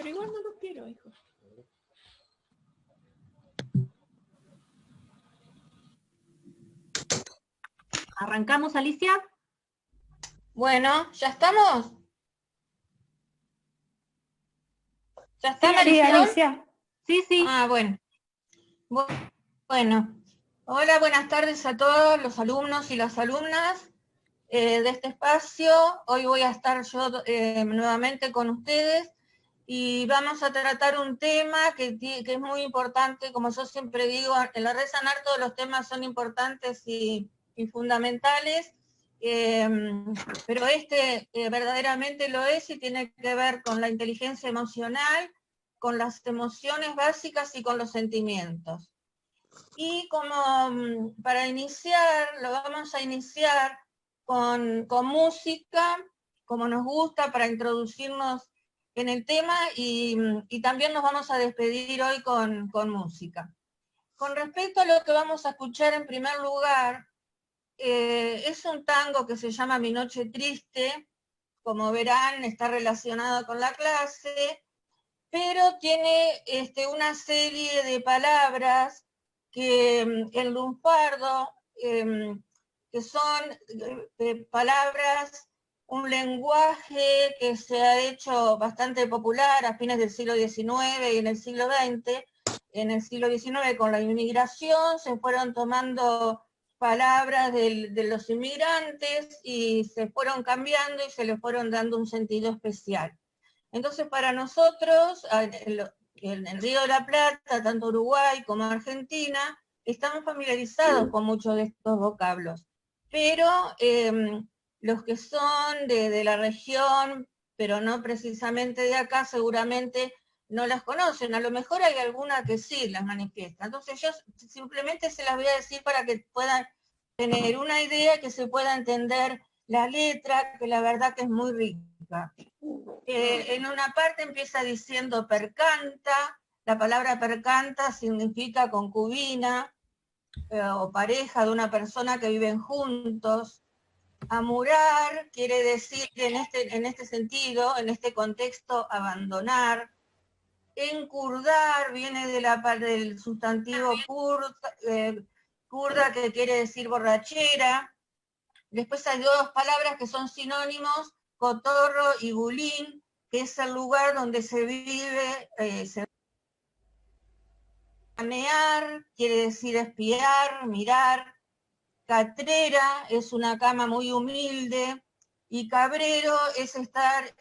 Pero igual no lo quiero, hijo. ¿Arrancamos, Alicia? Bueno, ¿ya estamos? ¿Ya está, Sí, Marisol? Alicia. Sí, sí. Ah, bueno. Bueno. Hola, buenas tardes a todos los alumnos y las alumnas de este espacio. Hoy voy a estar yo nuevamente con ustedes y vamos a tratar un tema que es muy importante. Como yo siempre digo, en la Red Sanar todos los temas son importantes y fundamentales. Pero este verdaderamente lo es y tiene que ver con la inteligencia emocional, con las emociones básicas y con los sentimientos. Y como para iniciar, lo vamos a iniciar con música, como nos gusta, para introducirnos en el tema y también nos vamos a despedir hoy con música. Con respecto a lo que vamos a escuchar en primer lugar, es un tango que se llama Mi Noche Triste, como verán está relacionado con la clase, pero tiene una serie de palabras que en lunfardo, que son palabras, un lenguaje que se ha hecho bastante popular a fines del siglo XIX y en el siglo XX. En el siglo XIX con la inmigración se fueron tomando palabras de los inmigrantes y se fueron cambiando y se le fueron dando un sentido especial. Entonces, para nosotros, en el Río de la Plata, tanto Uruguay como Argentina, estamos familiarizados con muchos de estos vocablos, pero los que son de la región, pero no precisamente de acá, seguramente no las conocen. A lo mejor hay alguna que sí las manifiesta. Entonces yo simplemente se las voy a decir para que puedan tener una idea, que se pueda entender la letra, que la verdad que es muy rica. En una parte empieza diciendo percanta. La palabra percanta significa concubina o pareja de una persona que viven juntos. Amurar quiere decir en este sentido, en este contexto, abandonar. Encurdar viene del sustantivo curda, que quiere decir borrachera. Después hay dos palabras que son sinónimos, cotorro y bulín, que es el lugar donde se vive. Planear quiere decir espiar, mirar. Catrera es una cama muy humilde. Y cabrero es estar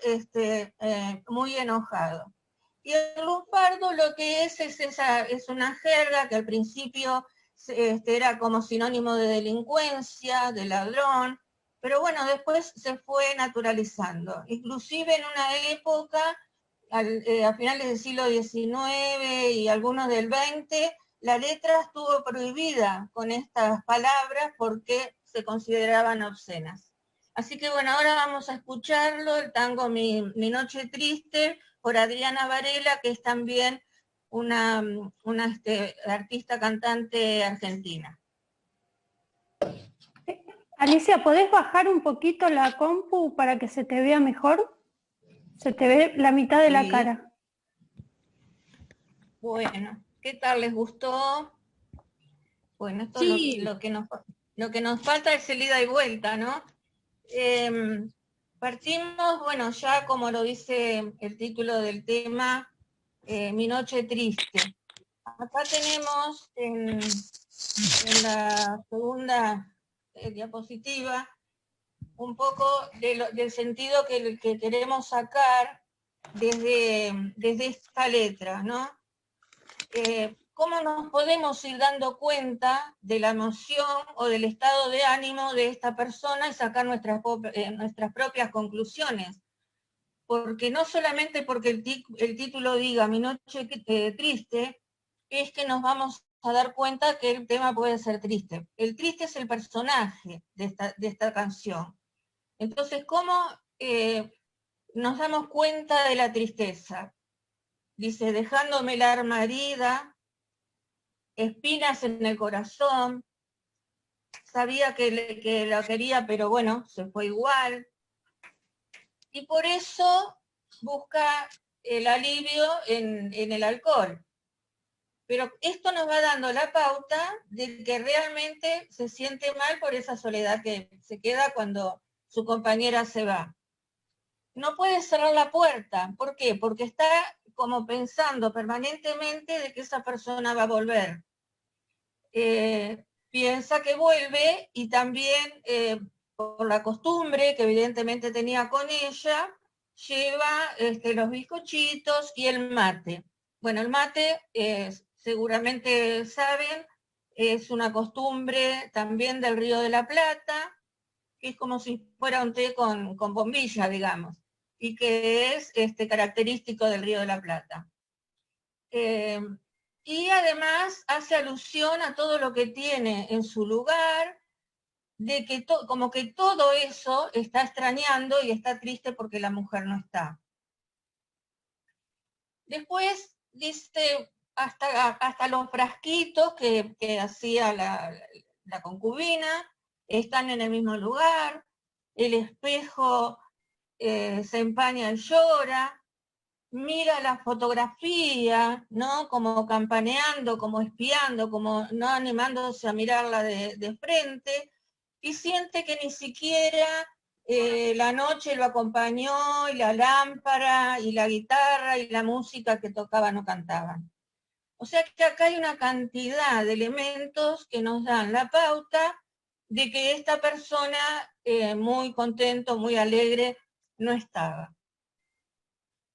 muy enojado. Y el lunfardo lo que es una jerga que al principio era como sinónimo de delincuencia, de ladrón, pero bueno, después se fue naturalizando. Inclusive en una época, a finales del siglo XIX y algunos del XX, la letra estuvo prohibida con estas palabras porque se consideraban obscenas. Así que bueno, ahora vamos a escucharlo, el tango Mi Noche Triste, por Adriana Varela, que es también una artista cantante argentina. Alicia, ¿podés bajar un poquito la compu para que se te vea mejor? Se te ve la mitad de la cara. Bueno, ¿qué tal? ¿Les gustó? Bueno, esto sí. Lo que nos falta es el ida y vuelta, ¿no? Partimos, bueno, ya como lo dice el título del tema, Mi Noche Triste. Acá tenemos en la segunda diapositiva un poco del sentido que queremos sacar desde esta letra, ¿no? ¿Cómo nos podemos ir dando cuenta de la emoción o del estado de ánimo de esta persona y sacar nuestras propias conclusiones? Porque no solamente porque el título diga Mi Noche Triste, es que nos vamos a dar cuenta que el tema puede ser triste. El triste es el personaje de esta canción. Entonces, ¿cómo nos damos cuenta de la tristeza? Dice, dejándome la arma herida, espinas en el corazón, sabía que lo quería, pero bueno, se fue igual. Y por eso busca el alivio en el alcohol. Pero esto nos va dando la pauta de que realmente se siente mal por esa soledad que se queda cuando su compañera se va. No puede cerrar la puerta. ¿Por qué? Porque está como pensando permanentemente de que esa persona va a volver. Piensa que vuelve y también por la costumbre que evidentemente tenía con ella, lleva los bizcochitos y el mate. Bueno, el mate, seguramente saben, es una costumbre también del Río de la Plata, que es como si fuera un té con bombilla, digamos, y que es característico del Río de la Plata. Y además hace alusión a todo lo que tiene en su lugar, de que como que todo eso está extrañando y está triste porque la mujer no está. Después dice hasta los frasquitos que hacía la concubina están en el mismo lugar, el espejo se empaña y llora, mira la fotografía, ¿no? Como campaneando, como espiando, como no animándose a mirarla de frente, y siente que ni siquiera la noche lo acompañó, y la lámpara, y la guitarra, y la música que tocaban o cantaban. O sea que acá hay una cantidad de elementos que nos dan la pauta de que esta persona, muy contento, muy alegre, no estaba.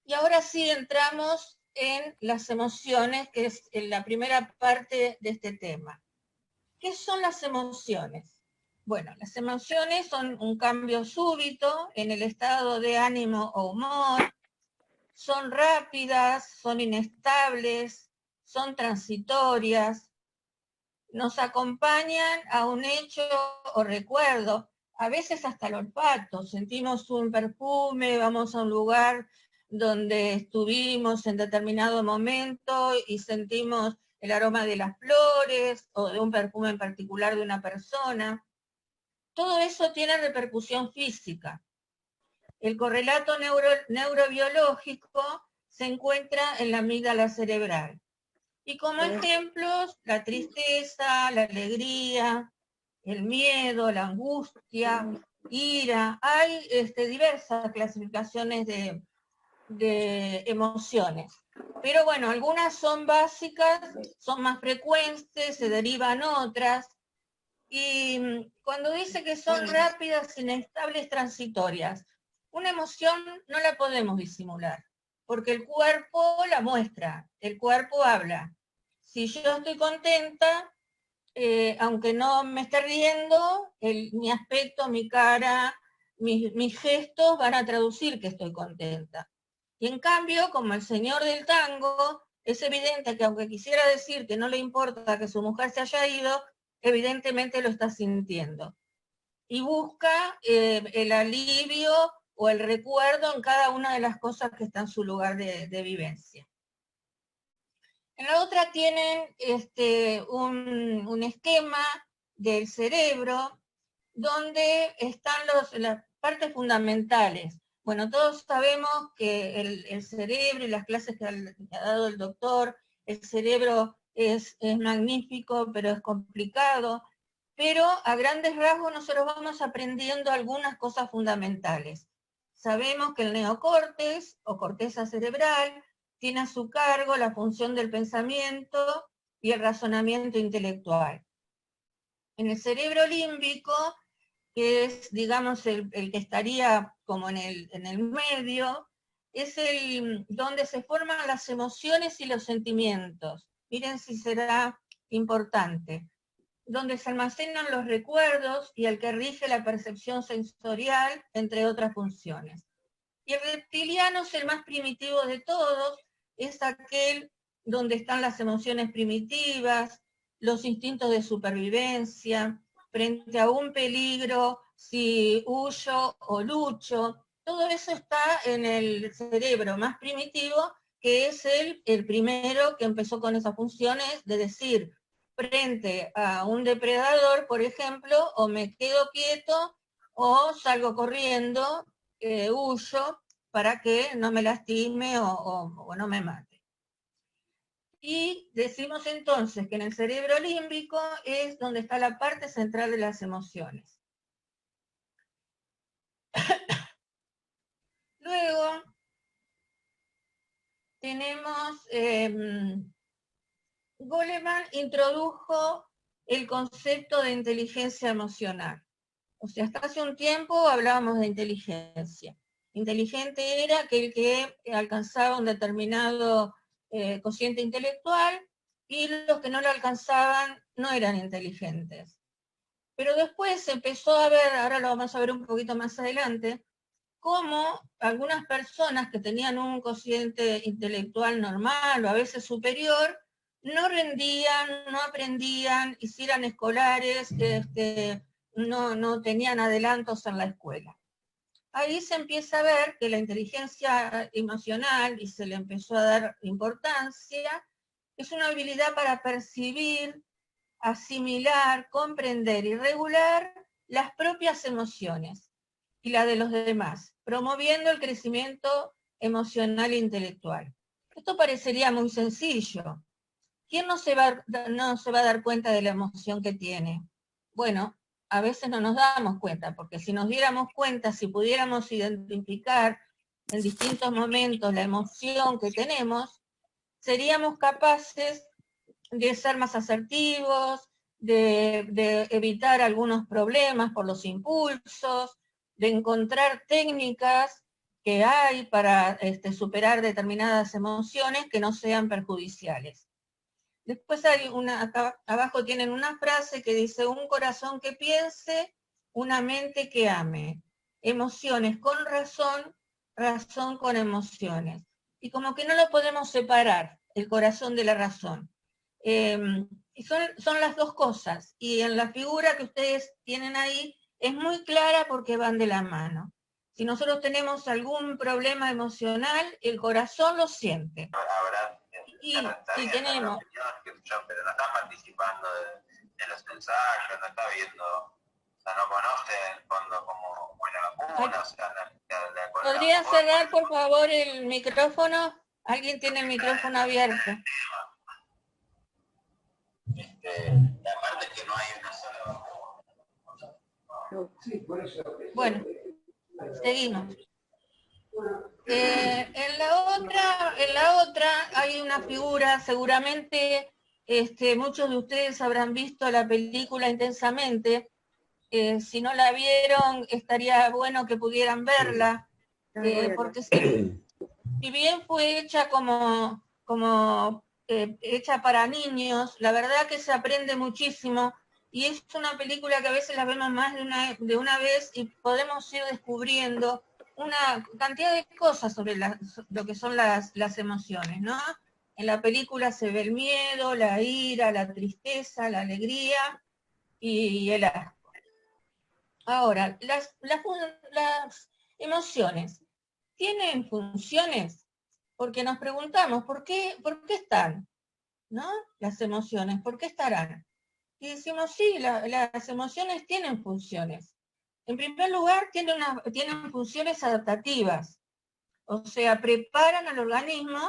Y ahora sí entramos en las emociones, que es la primera parte de este tema. ¿Qué son las emociones? Bueno, las emociones son un cambio súbito en el estado de ánimo o humor, son rápidas, son inestables, son transitorias, nos acompañan a un hecho o recuerdo, a veces hasta el olfato, sentimos un perfume, vamos a un lugar donde estuvimos en determinado momento y sentimos el aroma de las flores o de un perfume en particular de una persona. Todo eso tiene repercusión física. El correlato neurobiológico se encuentra en la amígdala cerebral. Y como ejemplos, la tristeza, la alegría, el miedo, la angustia, ira. Hay diversas clasificaciones de emociones. Pero bueno, algunas son básicas, son más frecuentes, se derivan otras. Y cuando dice que son rápidas, inestables, transitorias, una emoción no la podemos disimular, porque el cuerpo la muestra, el cuerpo habla. Si yo estoy contenta, aunque no me esté riendo, mi aspecto, mi cara, mis gestos van a traducir que estoy contenta. Y en cambio, como el señor del tango, es evidente que aunque quisiera decir que no le importa que su mujer se haya ido, evidentemente lo está sintiendo. Y busca el alivio o el recuerdo en cada una de las cosas que está en su lugar de vivencia. En la otra tienen un esquema del cerebro donde están las partes fundamentales. Bueno, todos sabemos que el cerebro y las clases que ha dado el doctor, el cerebro es magnífico, pero es complicado. Pero a grandes rasgos nosotros vamos aprendiendo algunas cosas fundamentales. Sabemos que el neocórtex o corteza cerebral tiene a su cargo la función del pensamiento y el razonamiento intelectual. En el cerebro límbico, que es, digamos, el que estaría como en el medio, es donde se forman las emociones y los sentimientos. Miren si será importante. Donde se almacenan los recuerdos y el que rige la percepción sensorial, entre otras funciones. Y el reptiliano es el más primitivo de todos, es aquel donde están las emociones primitivas, los instintos de supervivencia, frente a un peligro, si huyo o lucho. Todo eso está en el cerebro más primitivo, que es el primero que empezó con esas funciones de decir, frente a un depredador, por ejemplo, o me quedo quieto o salgo corriendo, huyo, para que no me lastime o no me mate. Y decimos entonces que en el cerebro límbico es donde está la parte central de las emociones. Luego tenemos, Goleman introdujo el concepto de inteligencia emocional. O sea, hasta hace un tiempo hablábamos de inteligencia. Inteligente era aquel que alcanzaba un determinado cociente intelectual, y los que no lo alcanzaban no eran inteligentes. Pero después se empezó a ver, ahora lo vamos a ver un poquito más adelante, cómo algunas personas que tenían un cociente intelectual normal o a veces superior, no rendían, no aprendían, y si eran escolares, no tenían adelantos en la escuela. Ahí se empieza a ver que la inteligencia emocional, y se le empezó a dar importancia, es una habilidad para percibir, asimilar, comprender y regular las propias emociones y la de los demás, promoviendo el crecimiento emocional e intelectual. Esto parecería muy sencillo. ¿Quién no se va a dar cuenta de la emoción que tiene? Bueno, a veces no nos damos cuenta, porque si nos diéramos cuenta, si pudiéramos identificar en distintos momentos la emoción que tenemos, seríamos capaces de ser más asertivos, de evitar algunos problemas por los impulsos, de encontrar técnicas que hay para superar determinadas emociones que no sean perjudiciales. Después hay acá abajo tienen una frase que dice: un corazón que piense, una mente que ame, emociones con razón, razón con emociones. Y como que no lo podemos separar, el corazón de la razón. Y son las dos cosas, y en la figura que ustedes tienen ahí es muy clara porque van de la mano. Si nosotros tenemos algún problema emocional, el corazón lo siente. Y si tenemos... Pero no está participando de los ensayos, no está viendo, o sea, no conoce el fondo como la vacuna, o sea, ¿Podría cerrar, por favor, el micrófono? ¿Alguien tiene el micrófono abierto? Aparte que no hay una sola vacuna. Bueno, seguimos. En la otra hay una figura, seguramente muchos de ustedes habrán visto la película Intensamente. Si no la vieron, estaría bueno que pudieran verla, porque si bien fue hecha hecha para niños, la verdad que se aprende muchísimo, y es una película que a veces la vemos más de una vez y podemos ir descubriendo una cantidad de cosas sobre lo que son las emociones, ¿no? En la película se ve el miedo, la ira, la tristeza, la alegría y el asco. Ahora, las emociones tienen funciones, porque nos preguntamos, ¿por qué están? ¿No? Las emociones, ¿por qué estarán? Y decimos, sí, las emociones tienen funciones. En primer lugar, tienen funciones adaptativas, o sea, preparan al organismo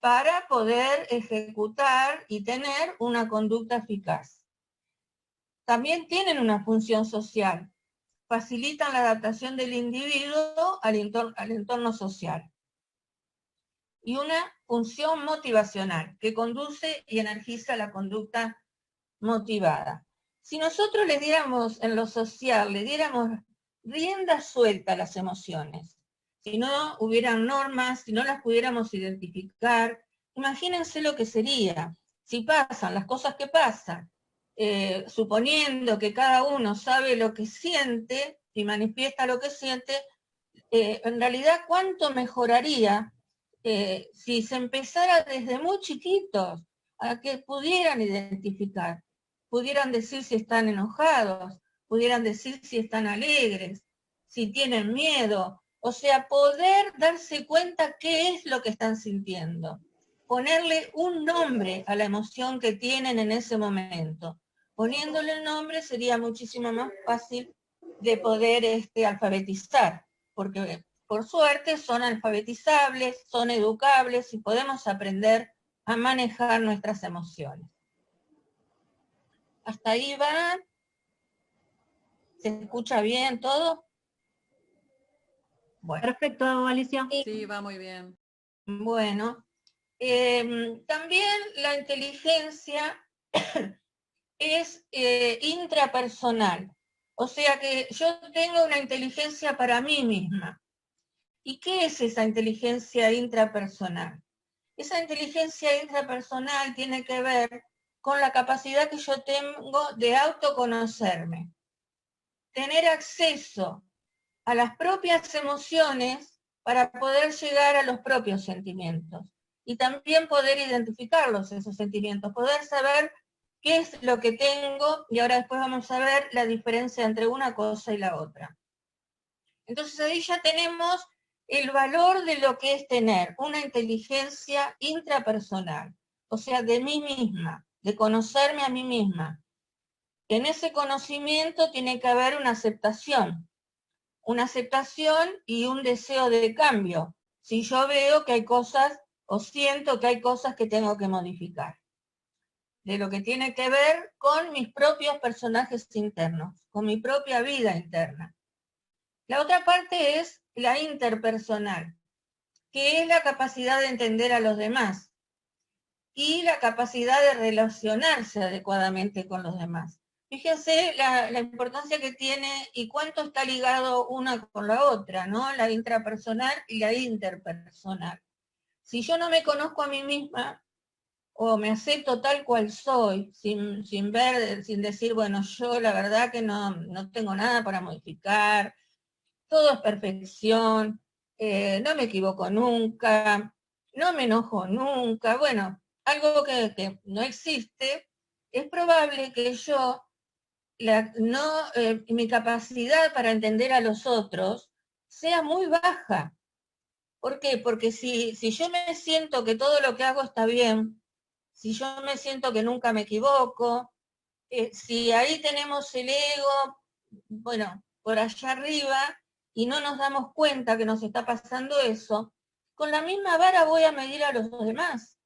para poder ejecutar y tener una conducta eficaz. También tienen una función social, facilitan la adaptación del individuo al entorno social. Y una función motivacional, que conduce y energiza la conducta motivada. Si nosotros le diéramos, en lo social, le diéramos rienda suelta a las emociones, si no hubieran normas, si no las pudiéramos identificar, imagínense lo que sería. Si pasan las cosas que pasan, suponiendo que cada uno sabe lo que siente y manifiesta lo que siente, en realidad cuánto mejoraría si se empezara desde muy chiquitos a que pudieran identificar, pudieran decir si están enojados, pudieran decir si están alegres, si tienen miedo, o sea, poder darse cuenta qué es lo que están sintiendo, ponerle un nombre a la emoción que tienen en ese momento. Poniéndole el nombre sería muchísimo más fácil de poder alfabetizar, porque por suerte, son alfabetizables, son educables y podemos aprender a manejar nuestras emociones. ¿Hasta ahí va? ¿Se escucha bien todo? Bueno. Perfecto, Alicia. Sí, va muy bien. Bueno, también la inteligencia es intrapersonal. O sea que yo tengo una inteligencia para mí misma. ¿Y qué es esa inteligencia intrapersonal? Esa inteligencia intrapersonal tiene que ver con la capacidad que yo tengo de autoconocerme, tener acceso a las propias emociones para poder llegar a los propios sentimientos y también poder identificarlos, esos sentimientos, poder saber qué es lo que tengo, y ahora después vamos a ver la diferencia entre una cosa y la otra. Entonces ahí ya tenemos el valor de lo que es tener una inteligencia intrapersonal, o sea, de mí misma, de conocerme a mí misma. En ese conocimiento tiene que haber una aceptación y un deseo de cambio. Si yo veo que hay cosas o siento que hay cosas que tengo que modificar. De lo que tiene que ver con mis propios personajes internos, con mi propia vida interna. La otra parte es la interpersonal, que es la capacidad de entender a los demás y la capacidad de relacionarse adecuadamente con los demás. Fíjense la importancia que tiene y cuánto está ligado una con la otra, ¿no? La intrapersonal y la interpersonal. Si yo no me conozco a mí misma, o me acepto tal cual soy, sin decir, bueno, yo la verdad que no tengo nada para modificar, todo es perfección, no me equivoco nunca, no me enojo nunca, bueno, algo que no existe, es probable que yo, mi capacidad para entender a los otros sea muy baja. ¿Por qué? Porque si yo me siento que todo lo que hago está bien, si yo me siento que nunca me equivoco, si ahí tenemos el ego, bueno, por allá arriba, y no nos damos cuenta que nos está pasando eso, con la misma vara voy a medir a los demás.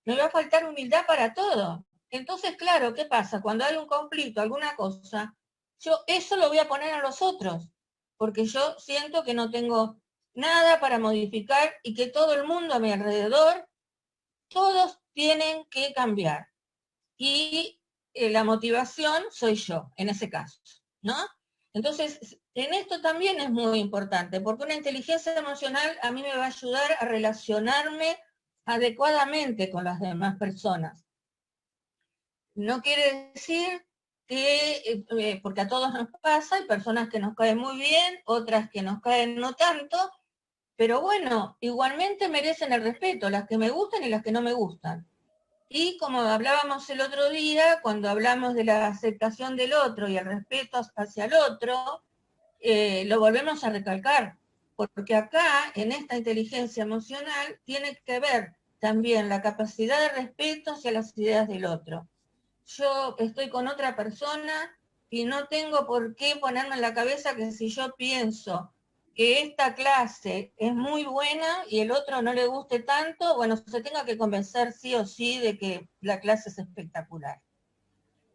Me va a faltar humildad para todo. Entonces, claro, ¿qué pasa? Cuando hay un conflicto, alguna cosa, yo eso lo voy a poner a los otros, porque yo siento que no tengo nada para modificar y que todo el mundo a mi alrededor, todos tienen que cambiar. Y la motivación soy yo, en ese caso, ¿no? Entonces, en esto también es muy importante, porque una inteligencia emocional a mí me va a ayudar a relacionarme adecuadamente con las demás personas. No quiere decir que, porque a todos nos pasa, hay personas que nos caen muy bien, otras que nos caen no tanto, pero bueno, igualmente merecen el respeto, las que me gustan y las que no me gustan. Y como hablábamos el otro día, cuando hablamos de la aceptación del otro y el respeto hacia el otro, lo volvemos a recalcar, porque acá, en esta inteligencia emocional, tiene que ver también la capacidad de respeto hacia las ideas del otro. Yo estoy con otra persona y no tengo por qué ponerme en la cabeza que si yo pienso que esta clase es muy buena y el otro no le guste tanto, bueno, se tenga que convencer sí o sí de que la clase es espectacular.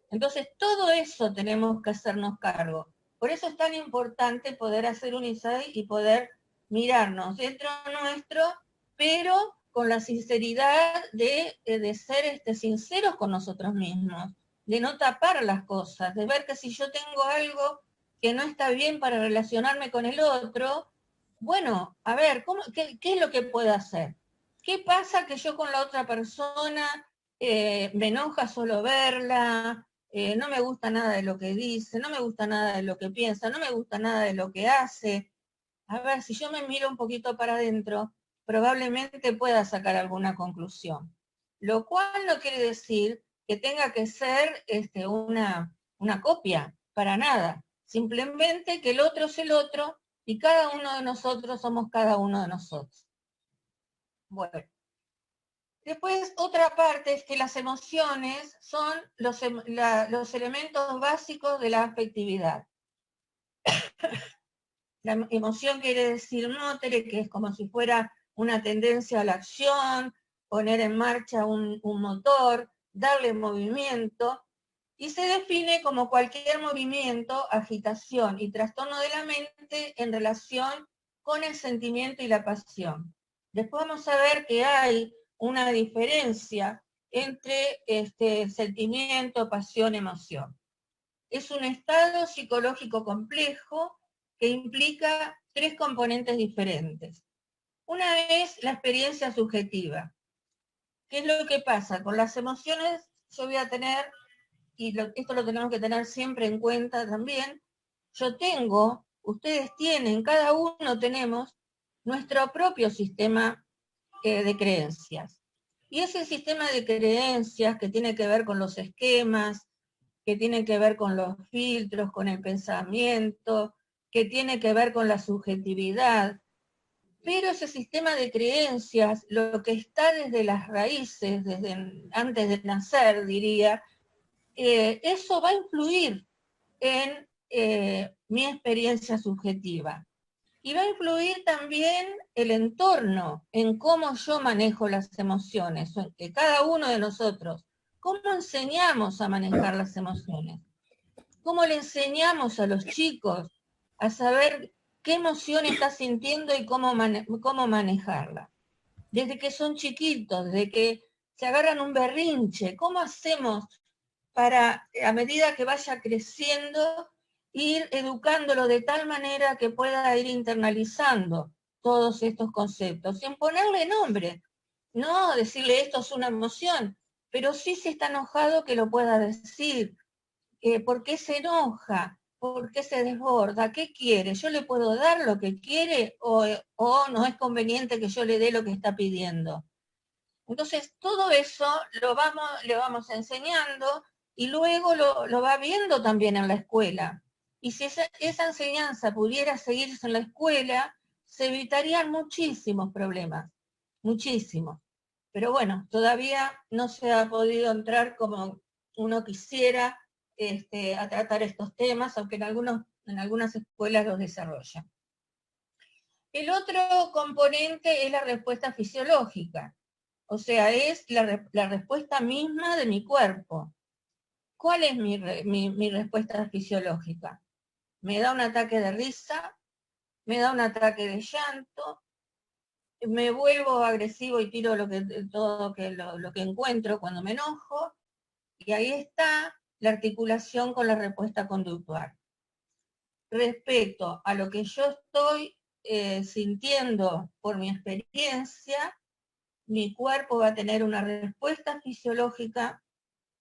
Entonces, todo eso tenemos que hacernos cargo. Por eso es tan importante poder hacer un insight y poder mirarnos dentro nuestro, pero con la sinceridad de ser sinceros con nosotros mismos, de no tapar las cosas, de ver que si yo tengo algo que no está bien para relacionarme con el otro, bueno, a ver, qué es lo que puedo hacer? ¿Qué pasa que yo con la otra persona me enoja solo verla, no me gusta nada de lo que dice, no me gusta nada de lo que piensa, no me gusta nada de lo que hace? A ver, si yo me miro un poquito para adentro, probablemente pueda sacar alguna conclusión. Lo cual no quiere decir que tenga que ser una copia, para nada. Simplemente que el otro es el otro y cada uno de nosotros somos cada uno de nosotros. Bueno. Después, otra parte es que las emociones son los elementos básicos de la afectividad. La emoción quiere decir motere, que es como si fuera una tendencia a la acción, poner en marcha un motor, darle movimiento, y se define como cualquier movimiento, agitación y trastorno de la mente en relación con el sentimiento y la pasión. Después vamos a ver que hay una diferencia entre sentimiento, pasión, emoción. Es un estado psicológico complejo que implica 3 componentes diferentes. Una es la experiencia subjetiva. ¿Qué es lo que pasa? Con las emociones yo voy a tener, y esto lo tenemos que tener siempre en cuenta también, yo tengo, ustedes tienen, cada uno tenemos nuestro propio sistema de creencias. Y ese sistema de creencias que tiene que ver con los esquemas, que tiene que ver con los filtros, con el pensamiento, que tiene que ver con la subjetividad. Pero ese sistema de creencias, lo que está desde las raíces, desde antes de nacer, diría, eso va a influir en mi experiencia subjetiva. Y va a influir también el entorno en cómo yo manejo las emociones, que cada uno de nosotros, cómo enseñamos a manejar las emociones, cómo le enseñamos a los chicos a saber qué emoción está sintiendo y cómo manejarla. Desde que son chiquitos, desde que se agarran un berrinche, ¿cómo hacemos para, a medida que vaya creciendo, ir educándolo de tal manera que pueda ir internalizando todos estos conceptos, sin ponerle nombre, no decirle esto es una emoción, pero sí si está enojado que lo pueda decir, por qué se enoja, por qué se desborda, qué quiere, yo le puedo dar lo que quiere o no es conveniente que yo le dé lo que está pidiendo. Entonces todo eso le vamos enseñando y luego lo va viendo también en la escuela. Y si esa enseñanza pudiera seguirse en la escuela, se evitarían muchísimos problemas, muchísimos. Pero bueno, todavía no se ha podido entrar como uno quisiera a tratar estos temas, aunque en algunas escuelas los desarrollan. El otro componente es la respuesta fisiológica, o sea, es la respuesta misma de mi cuerpo. ¿Cuál es mi respuesta fisiológica? Me da un ataque de risa, me da un ataque de llanto, me vuelvo agresivo y tiro todo lo que encuentro cuando me enojo, y ahí está la articulación con la respuesta conductual. Respecto a lo que yo estoy sintiendo por mi experiencia, mi cuerpo va a tener una respuesta fisiológica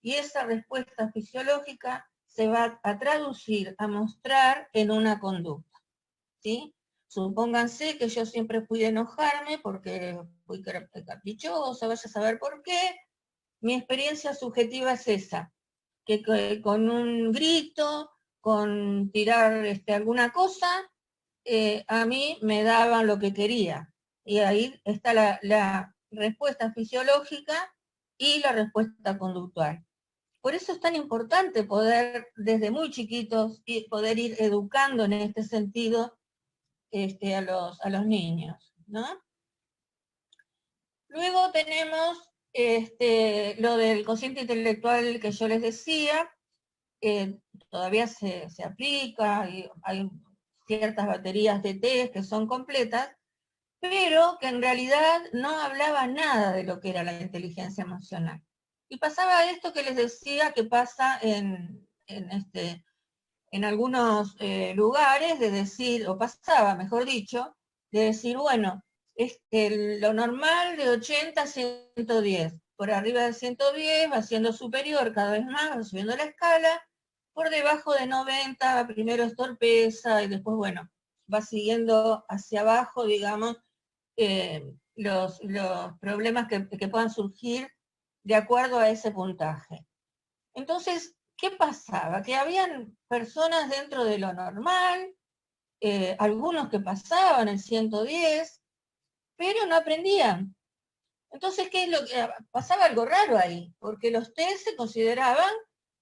y esa respuesta fisiológica se va a traducir, a mostrar en una conducta, ¿sí? Supónganse que yo siempre fui de enojarme porque fui caprichosa, vaya a saber por qué. Mi experiencia subjetiva es esa, que con un grito, con tirar alguna cosa, a mí me daban lo que quería. Y ahí está la respuesta fisiológica y la respuesta conductual. Por eso es tan importante poder, desde muy chiquitos, poder ir educando en este sentido a los niños, ¿no? Luego tenemos lo del cociente intelectual que yo les decía, todavía se aplica, y hay ciertas baterías de test que son completas, pero que en realidad no hablaba nada de lo que era la inteligencia emocional. Y pasaba esto que les decía que pasa en algunos lugares, de decir, o pasaba, mejor dicho, de decir, bueno, lo normal de 80 a 110, por arriba de 110 va siendo superior cada vez más, va subiendo la escala, por debajo de 90 primero es torpeza y después, bueno, va siguiendo hacia abajo, digamos, los problemas que puedan surgir de acuerdo a ese puntaje. Entonces, ¿qué pasaba? Que habían personas dentro de lo normal, algunos que pasaban el 110, pero no aprendían. Entonces, ¿qué es lo que pasaba? Algo raro ahí, porque los test se consideraban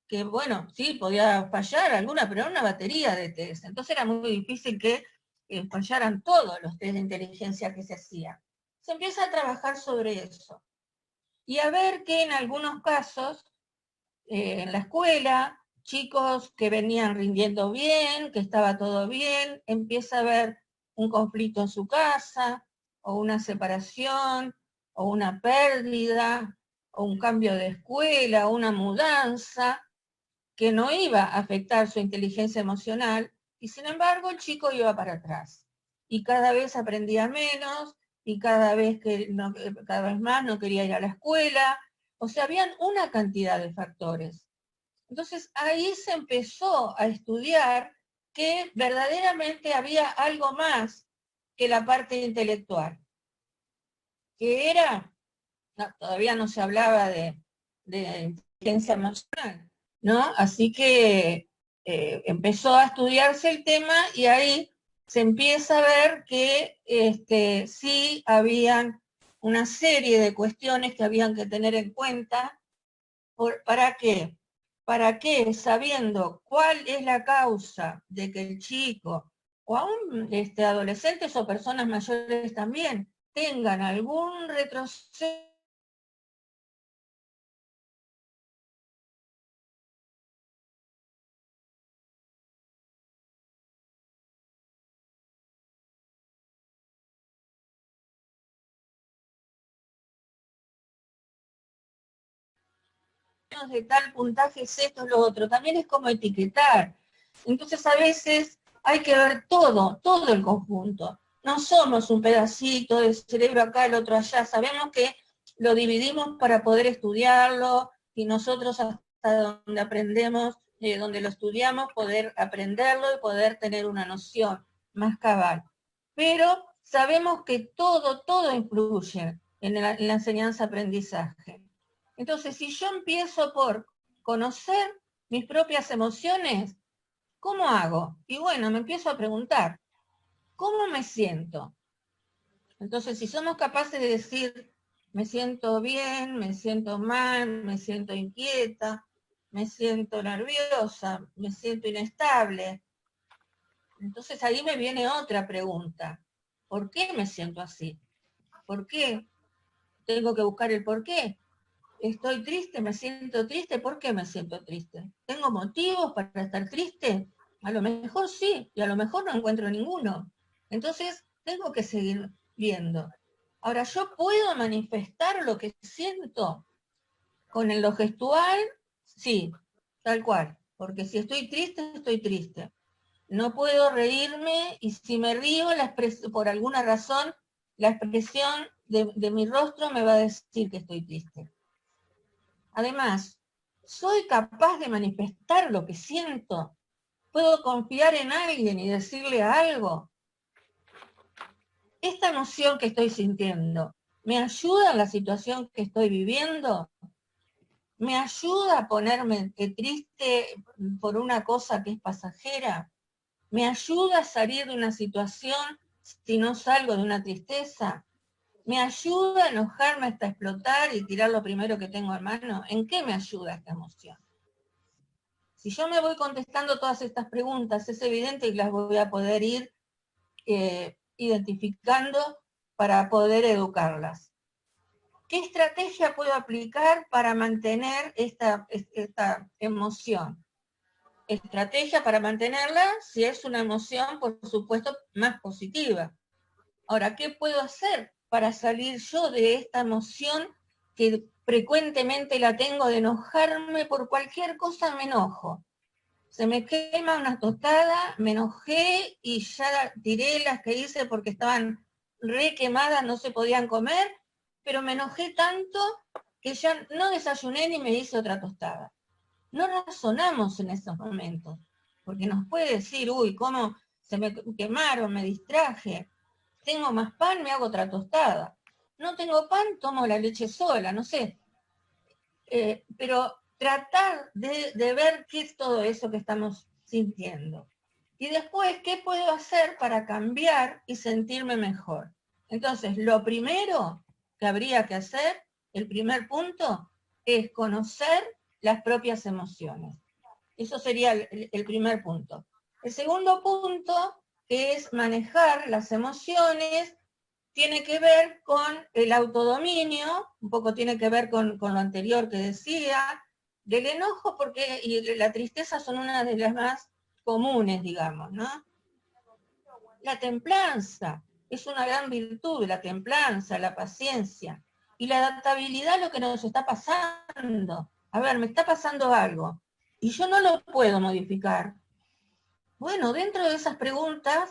que, bueno, sí, podía fallar alguna, pero era una batería de test. Entonces era muy difícil que fallaran todos los test de inteligencia que se hacían. Se empieza a trabajar sobre eso. Y a ver que en algunos casos, en la escuela, chicos que venían rindiendo bien, que estaba todo bien, empieza a haber un conflicto en su casa, o una separación, o una pérdida, o un cambio de escuela, o una mudanza, que no iba a afectar su inteligencia emocional, y sin embargo el chico iba para atrás. Y cada vez aprendía menos, y cada vez más no quería ir a la escuela. O sea, habían una cantidad de factores. Entonces ahí se empezó a estudiar que verdaderamente había algo más que la parte intelectual. Que era, todavía no se hablaba de inteligencia emocional, ¿no? Así que empezó a estudiarse el tema y ahí se empieza a ver que sí habían una serie de cuestiones que habían que tener en cuenta. ¿Para qué? Para que, sabiendo cuál es la causa de que el chico, o aún adolescentes o personas mayores también, tengan algún retroceso de tal puntaje es esto, es lo otro, también es como etiquetar. Entonces a veces hay que ver todo el conjunto. No somos un pedacito de cerebro acá, el otro allá, sabemos que lo dividimos para poder estudiarlo y nosotros hasta donde aprendemos, donde lo estudiamos, poder aprenderlo y poder tener una noción más cabal. Pero sabemos que todo influye en la enseñanza-aprendizaje. Entonces, si yo empiezo por conocer mis propias emociones, ¿cómo hago? Y bueno, me empiezo a preguntar, ¿cómo me siento? Entonces, si somos capaces de decir, me siento bien, me siento mal, me siento inquieta, me siento nerviosa, me siento inestable, entonces ahí me viene otra pregunta. ¿Por qué me siento así? ¿Por qué? Tengo que buscar el por qué. Estoy triste, me siento triste, ¿por qué me siento triste? ¿Tengo motivos para estar triste? A lo mejor sí, y a lo mejor no encuentro ninguno. Entonces, tengo que seguir viendo. Ahora, ¿yo puedo manifestar lo que siento con lo gestual? Sí, tal cual. Porque si estoy triste, estoy triste. No puedo reírme, y si me río, por alguna razón, la expresión de mi rostro me va a decir que estoy triste. Además, ¿soy capaz de manifestar lo que siento? ¿Puedo confiar en alguien y decirle algo? ¿Esta emoción que estoy sintiendo me ayuda en la situación que estoy viviendo? ¿Me ayuda a ponerme triste por una cosa que es pasajera? ¿Me ayuda a salir de una situación si no salgo de una tristeza? ¿Me ayuda a enojarme hasta explotar y tirar lo primero que tengo a mano? ¿En qué me ayuda esta emoción? Si yo me voy contestando todas estas preguntas, es evidente que las voy a poder ir identificando para poder educarlas. ¿Qué estrategia puedo aplicar para mantener esta emoción? Estrategia para mantenerla si es una emoción, por supuesto, más positiva. Ahora, ¿qué puedo hacer para salir yo de esta emoción que frecuentemente la tengo de enojarme por cualquier cosa? Me enojo. Se me quema una tostada, me enojé y ya tiré las que hice porque estaban re quemadas, no se podían comer, pero me enojé tanto que ya no desayuné ni me hice otra tostada. No razonamos en esos momentos, porque nos puede decir, uy, cómo se me quemaron, me distraje. Tengo más pan, me hago otra tostada. No tengo pan, tomo la leche sola, no sé. Pero tratar de ver qué es todo eso que estamos sintiendo. Y después, ¿qué puedo hacer para cambiar y sentirme mejor? Entonces, lo primero que habría que hacer, el primer punto, es conocer las propias emociones. Eso sería el primer punto. El segundo punto que es manejar las emociones, tiene que ver con el autodominio, un poco tiene que ver con lo anterior que decía, del enojo y la tristeza son una de las más comunes, digamos, ¿no? La templanza es una gran virtud, la templanza, la paciencia, y la adaptabilidad a lo que nos está pasando. A ver, me está pasando algo, y yo no lo puedo modificar. Bueno, dentro de esas preguntas,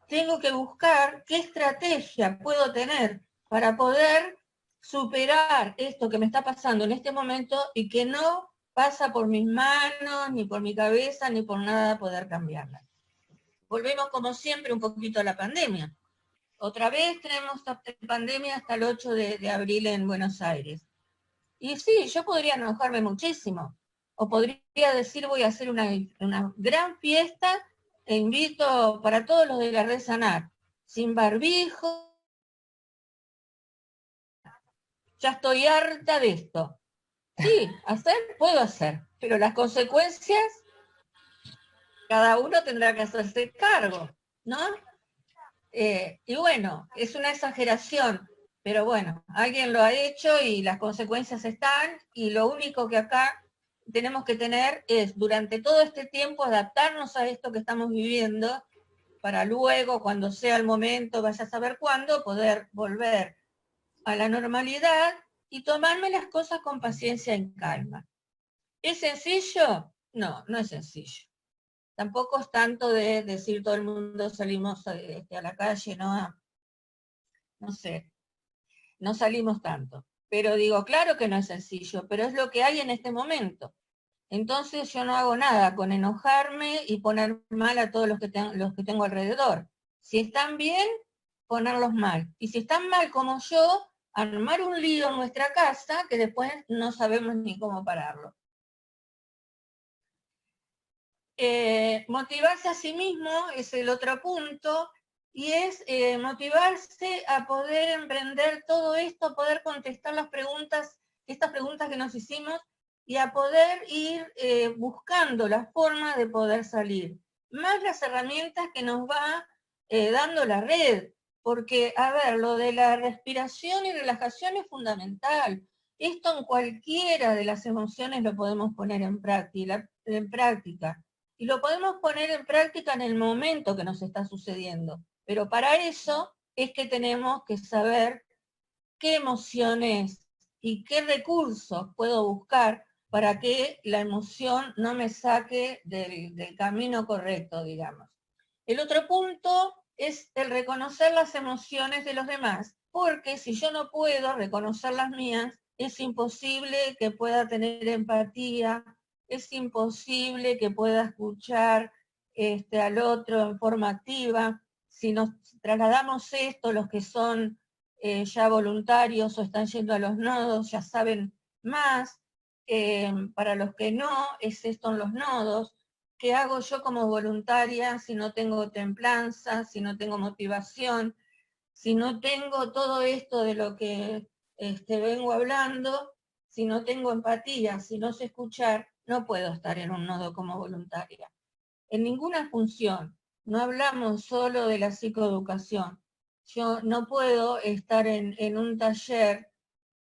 tengo que buscar qué estrategia puedo tener para poder superar esto que me está pasando en este momento y que no pasa por mis manos, ni por mi cabeza, ni por nada poder cambiarla. Volvemos como siempre un poquito a la pandemia. Otra vez tenemos pandemia hasta el 8 de abril en Buenos Aires. Y sí, yo podría enojarme muchísimo. O podría decir voy a hacer una gran fiesta e invito para todos los de la red Sanar, sin barbijo. Ya estoy harta de esto. Sí, puedo hacer, pero las consecuencias, cada uno tendrá que hacerse cargo, ¿no? Y bueno, es una exageración, pero bueno, alguien lo ha hecho y las consecuencias están, y lo único que acá tenemos que tener es, durante todo este tiempo, adaptarnos a esto que estamos viviendo, para luego, cuando sea el momento, vaya a saber cuándo, poder volver a la normalidad y tomarme las cosas con paciencia y calma. ¿Es sencillo? No, no es sencillo. Tampoco es tanto de decir todo el mundo salimos a la calle, ¿no? No sé, no salimos tanto. Pero digo, claro que no es sencillo, pero es lo que hay en este momento. Entonces yo no hago nada con enojarme y poner mal a todos los que tengo alrededor. Si están bien, ponerlos mal. Y si están mal como yo, armar un lío en nuestra casa que después no sabemos ni cómo pararlo. Motivarse a sí mismo es el otro punto, y es motivarse a poder emprender todo esto, a poder contestar estas preguntas que nos hicimos, y a poder ir buscando la forma de poder salir. Más las herramientas que nos va dando la red, porque, a ver, lo de la respiración y relajación es fundamental. Esto en cualquiera de las emociones lo podemos poner en práctica. Y lo podemos poner en práctica en el momento que nos está sucediendo. Pero para eso es que tenemos que saber qué emociones y qué recursos puedo buscar para que la emoción no me saque del camino correcto, digamos. El otro punto es el reconocer las emociones de los demás, porque si yo no puedo reconocer las mías, es imposible que pueda tener empatía, es imposible que pueda escuchar al otro en forma activa. Si nos trasladamos esto, los que son ya voluntarios o están yendo a los nodos, ya saben más. Para los que no, es esto en los nodos. ¿Qué hago yo como voluntaria si no tengo templanza, si no tengo motivación, si no tengo todo esto de lo que vengo hablando, si no tengo empatía, si no sé escuchar? No puedo estar en un nodo como voluntaria. En ninguna función. No hablamos solo de la psicoeducación. Yo no puedo estar en un taller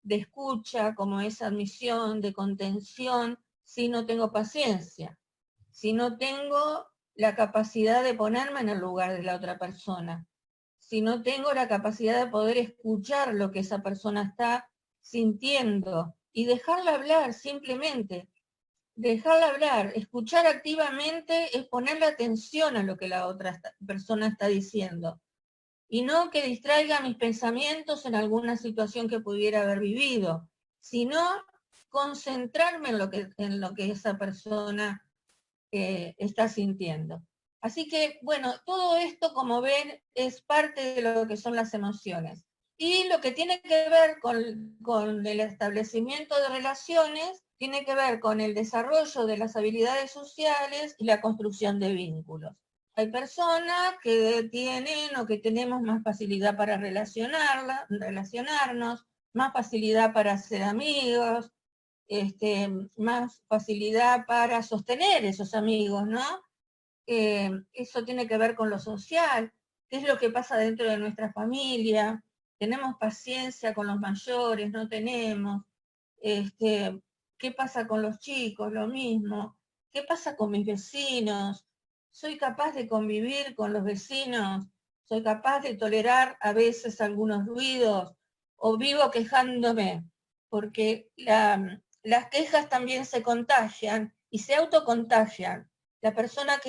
de escucha, como es admisión, de contención, si no tengo paciencia, si no tengo la capacidad de ponerme en el lugar de la otra persona, si no tengo la capacidad de poder escuchar lo que esa persona está sintiendo y dejarla hablar simplemente. Dejarla hablar, escuchar activamente es ponerle atención a lo que la otra persona está diciendo, y no que distraiga mis pensamientos en alguna situación que pudiera haber vivido, sino concentrarme en lo que esa persona está sintiendo. Así que, bueno, todo esto, como ven, es parte de lo que son las emociones. Y lo que tiene que ver con el establecimiento de relaciones, tiene que ver con el desarrollo de las habilidades sociales y la construcción de vínculos. Hay personas que tienen o que tenemos más facilidad para relacionarnos, más facilidad para ser amigos, más facilidad para sostener esos amigos, ¿no? eso tiene que ver con lo social, qué es lo que pasa dentro de nuestra familia, tenemos paciencia con los mayores, no tenemos, qué pasa con los chicos, lo mismo, qué pasa con mis vecinos, soy capaz de convivir con los vecinos, soy capaz de tolerar a veces algunos ruidos, o vivo quejándome, porque las quejas también se contagian y se autocontagian. La persona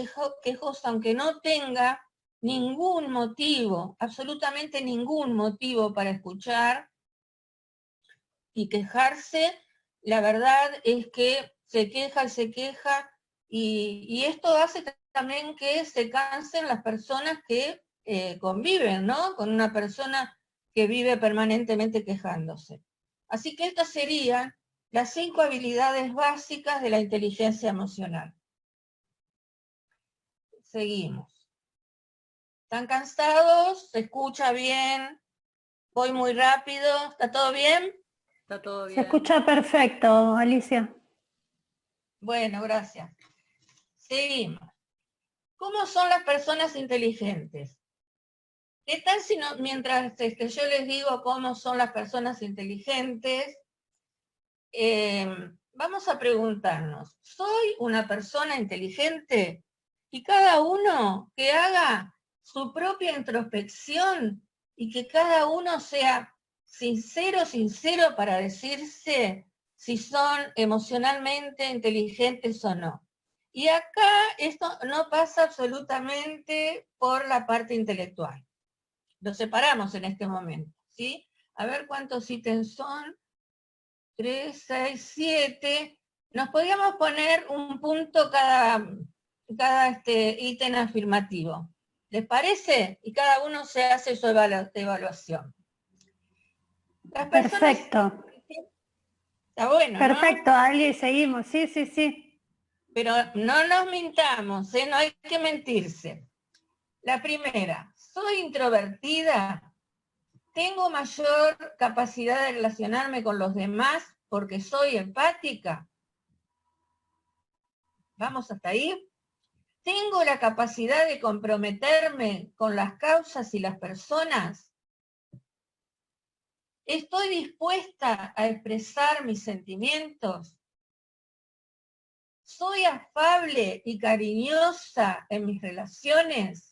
quejosa, aunque no tenga ningún motivo, absolutamente ningún motivo para escuchar y quejarse, la verdad es que se queja, y esto hace también que se cansen las personas que conviven, ¿no? Con una persona que vive permanentemente quejándose. Así que estas serían las 5 habilidades básicas de la inteligencia emocional. Seguimos. ¿Están cansados? ¿Se escucha bien? ¿Voy muy rápido? ¿Está todo bien? Está todo bien. Se escucha perfecto, Alicia. Bueno, gracias. Seguimos. ¿Cómo son las personas inteligentes? ¿Qué tal si no, mientras yo les digo cómo son las personas inteligentes, vamos a preguntarnos, ¿soy una persona inteligente? Y cada uno que haga su propia introspección y que cada uno sea sincero para decirse si son emocionalmente inteligentes o no. Y acá esto no pasa absolutamente por la parte intelectual. Lo separamos en este momento, ¿sí? A ver cuántos ítems son. 3, 6, 7. Nos podríamos poner un punto cada ítem afirmativo. ¿Les parece? Y cada uno se hace su evaluación. Las personas... Perfecto. Está bueno, Perfecto, ¿no? Ali, seguimos. Sí, sí, sí. Pero no nos mintamos, no hay que mentirse. La primera, ¿soy introvertida? ¿Tengo mayor capacidad de relacionarme con los demás porque soy empática? ¿Vamos hasta ahí? ¿Tengo la capacidad de comprometerme con las causas y las personas? ¿Estoy dispuesta a expresar mis sentimientos? ¿Soy afable y cariñosa en mis relaciones?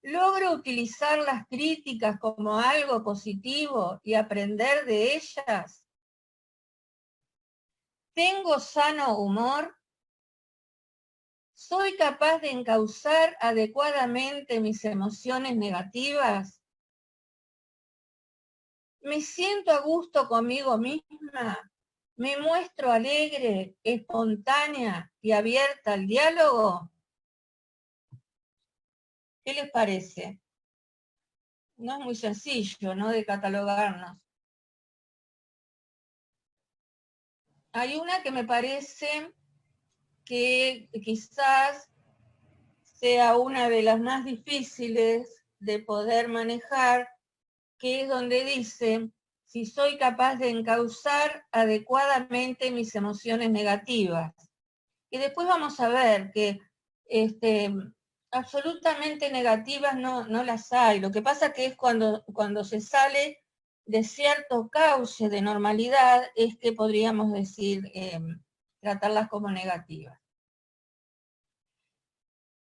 ¿Logro utilizar las críticas como algo positivo y aprender de ellas? ¿Tengo sano humor? ¿Soy capaz de encauzar adecuadamente mis emociones negativas? ¿Me siento a gusto conmigo misma? ¿Me muestro alegre, espontánea y abierta al diálogo? ¿Qué les parece? No es muy sencillo, ¿no?, de catalogarnos. Hay una que me parece que quizás sea una de las más difíciles de poder manejar, que es donde dice, si soy capaz de encauzar adecuadamente mis emociones negativas. Y después vamos a ver que absolutamente negativas no las hay. Lo que pasa que es cuando se sale de cierto cauce de normalidad, es que podríamos decir, tratarlas como negativas.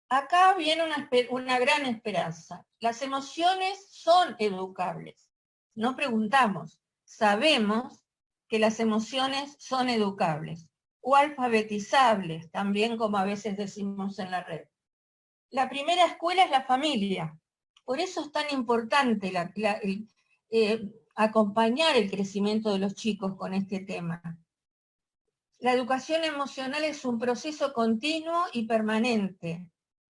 Acá viene una gran esperanza. Las emociones son educables. No preguntamos, sabemos que las emociones son educables o alfabetizables, también como a veces decimos en la red. La primera escuela es la familia. Por eso es tan importante acompañar el crecimiento de los chicos con este tema. La educación emocional es un proceso continuo y permanente.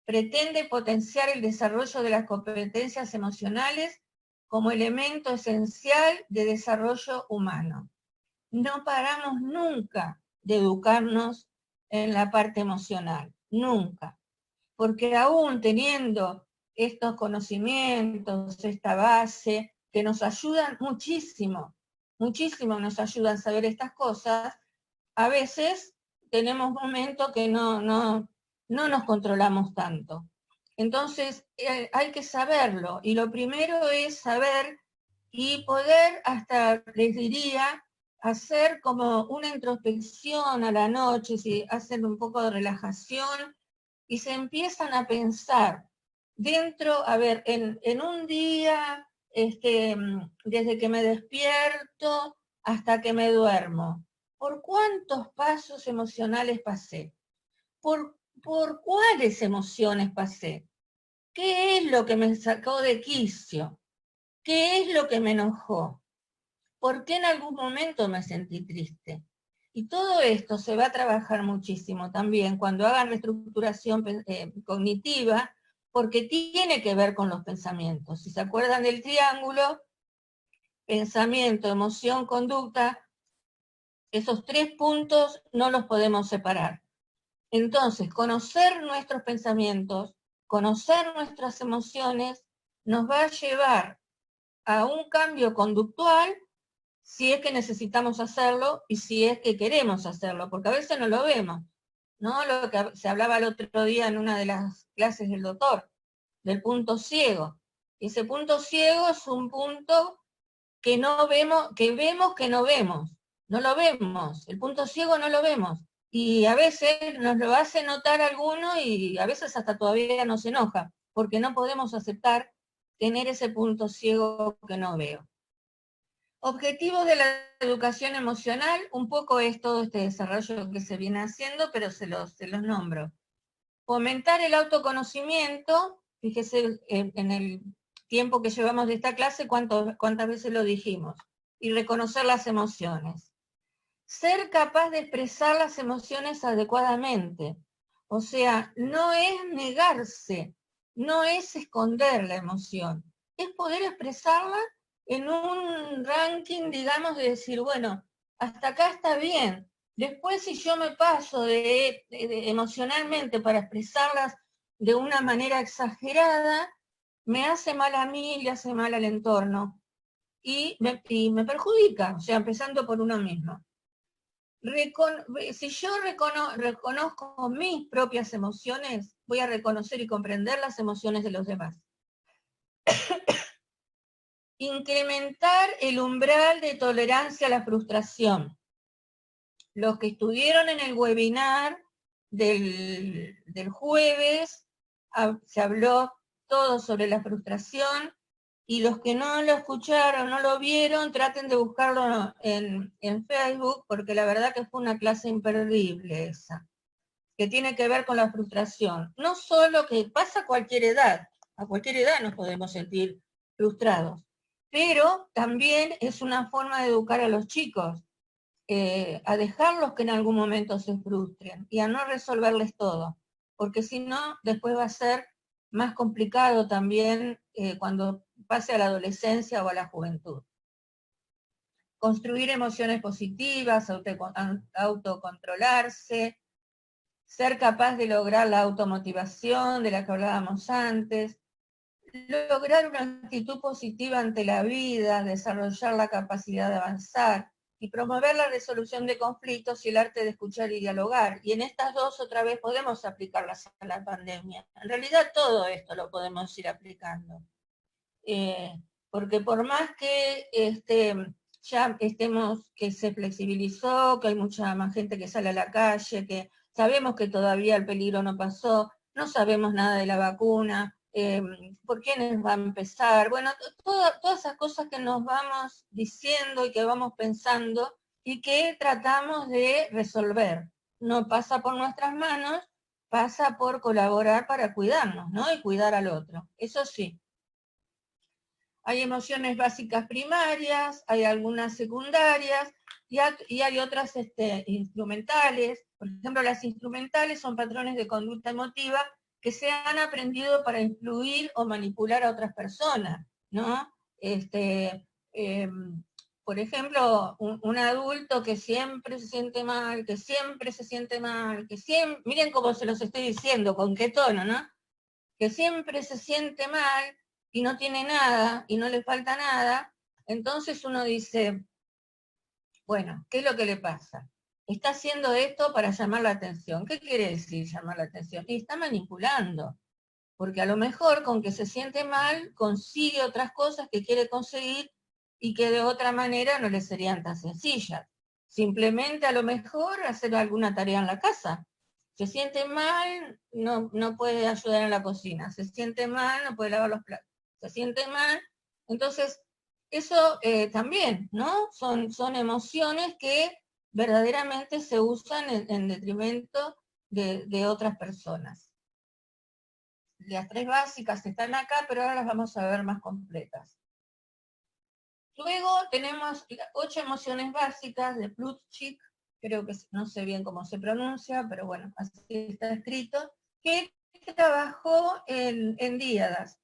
Pretende potenciar el desarrollo de las competencias emocionales como elemento esencial de desarrollo humano. No paramos nunca de educarnos en la parte emocional, nunca. Porque aún teniendo estos conocimientos, esta base, que nos ayudan muchísimo, muchísimo nos ayudan a saber estas cosas, a veces tenemos momentos que no no nos controlamos tanto. Entonces, hay que saberlo, y lo primero es saber y poder, hasta les diría, hacer como una introspección a la noche, si hacen un poco de relajación, y se empiezan a pensar dentro, a ver, en un día, desde que me despierto hasta que me duermo, ¿por cuántos pasos emocionales pasé? ¿Por cuáles emociones pasé? ¿Qué es lo que me sacó de quicio? ¿Qué es lo que me enojó? ¿Por qué en algún momento me sentí triste? Y todo esto se va a trabajar muchísimo también cuando hagan reestructuración cognitiva, porque tiene que ver con los pensamientos. Si se acuerdan del triángulo, pensamiento, emoción, conducta, esos 3 puntos no los podemos separar. Entonces, conocer nuestros pensamientos, conocer nuestras emociones, nos va a llevar a un cambio conductual si es que necesitamos hacerlo y si es que queremos hacerlo, porque a veces no lo vemos, ¿no? Lo que se hablaba el otro día en una de las clases del doctor, del punto ciego. Y ese punto ciego es un punto que no vemos, que no vemos, no lo vemos, el punto ciego no lo vemos. Y a veces nos lo hace notar alguno y a veces hasta todavía nos enoja, porque no podemos aceptar tener ese punto ciego que no veo. Objetivos de la educación emocional, un poco es todo este desarrollo que se viene haciendo, pero se los nombro. Fomentar el autoconocimiento, fíjese en el tiempo que llevamos de esta clase cuántas veces lo dijimos, y reconocer las emociones. Ser capaz de expresar las emociones adecuadamente, o sea, no es negarse, no es esconder la emoción, es poder expresarla en un ranking, digamos, de decir, bueno, hasta acá está bien. Después, si yo me paso emocionalmente para expresarlas de una manera exagerada, me hace mal a mí, le hace mal al entorno y me perjudica, o sea, empezando por uno mismo. Si yo reconozco mis propias emociones, voy a reconocer y comprender las emociones de los demás. Incrementar el umbral de tolerancia a la frustración. Los que estuvieron en el webinar del jueves, se habló todo sobre la frustración, y los que no lo escucharon, no lo vieron, traten de buscarlo en Facebook, porque la verdad que fue una clase imperdible esa, que tiene que ver con la frustración. No solo que pasa a cualquier edad nos podemos sentir frustrados, pero también es una forma de educar a los chicos, a dejarlos que en algún momento se frustren y a no resolverles todo, porque si no, después va a ser más complicado también cuando pase a la adolescencia o a la juventud. Construir emociones positivas, autocontrolarse, ser capaz de lograr la automotivación de la que hablábamos antes, lograr una actitud positiva ante la vida, desarrollar la capacidad de avanzar y promover la resolución de conflictos y el arte de escuchar y dialogar. Y en estas dos otra vez podemos aplicarlas a la pandemia. En realidad todo esto lo podemos ir aplicando. Porque por más que ya estemos, que se flexibilizó, que hay mucha más gente que sale a la calle, que sabemos que todavía el peligro no pasó, no sabemos nada de la vacuna, por quiénes va a empezar, bueno, todas esas cosas que nos vamos diciendo y que vamos pensando y que tratamos de resolver. No pasa por nuestras manos, pasa por colaborar para cuidarnos, ¿no? Y cuidar al otro, eso sí. Hay emociones básicas primarias, hay algunas secundarias y hay otras instrumentales. Por ejemplo, las instrumentales son patrones de conducta emotiva que se han aprendido para influir o manipular a otras personas, ¿no? Por ejemplo, un adulto que siempre se siente mal, miren cómo se los estoy diciendo, con qué tono, ¿no? Que siempre se siente mal y no tiene nada y no le falta nada, entonces uno dice, bueno, ¿qué es lo que le pasa? está haciendo esto para llamar la atención. ¿Qué quiere decir llamar la atención? Y está manipulando, porque a lo mejor con que se siente mal consigue otras cosas que quiere conseguir y que de otra manera no le serían tan sencillas. Simplemente a lo mejor hacer alguna tarea en la casa. Se siente mal, no puede ayudar en la cocina. Se siente mal, no puede lavar los platos. Se siente mal, entonces eso también, ¿no? Son emociones que verdaderamente se usan en detrimento de otras personas. Las 3 básicas están acá, pero ahora las vamos a ver más completas. Luego tenemos 8 emociones básicas de Plutchik, creo que no sé bien cómo se pronuncia, pero bueno, así está escrito, que trabajó en díadas.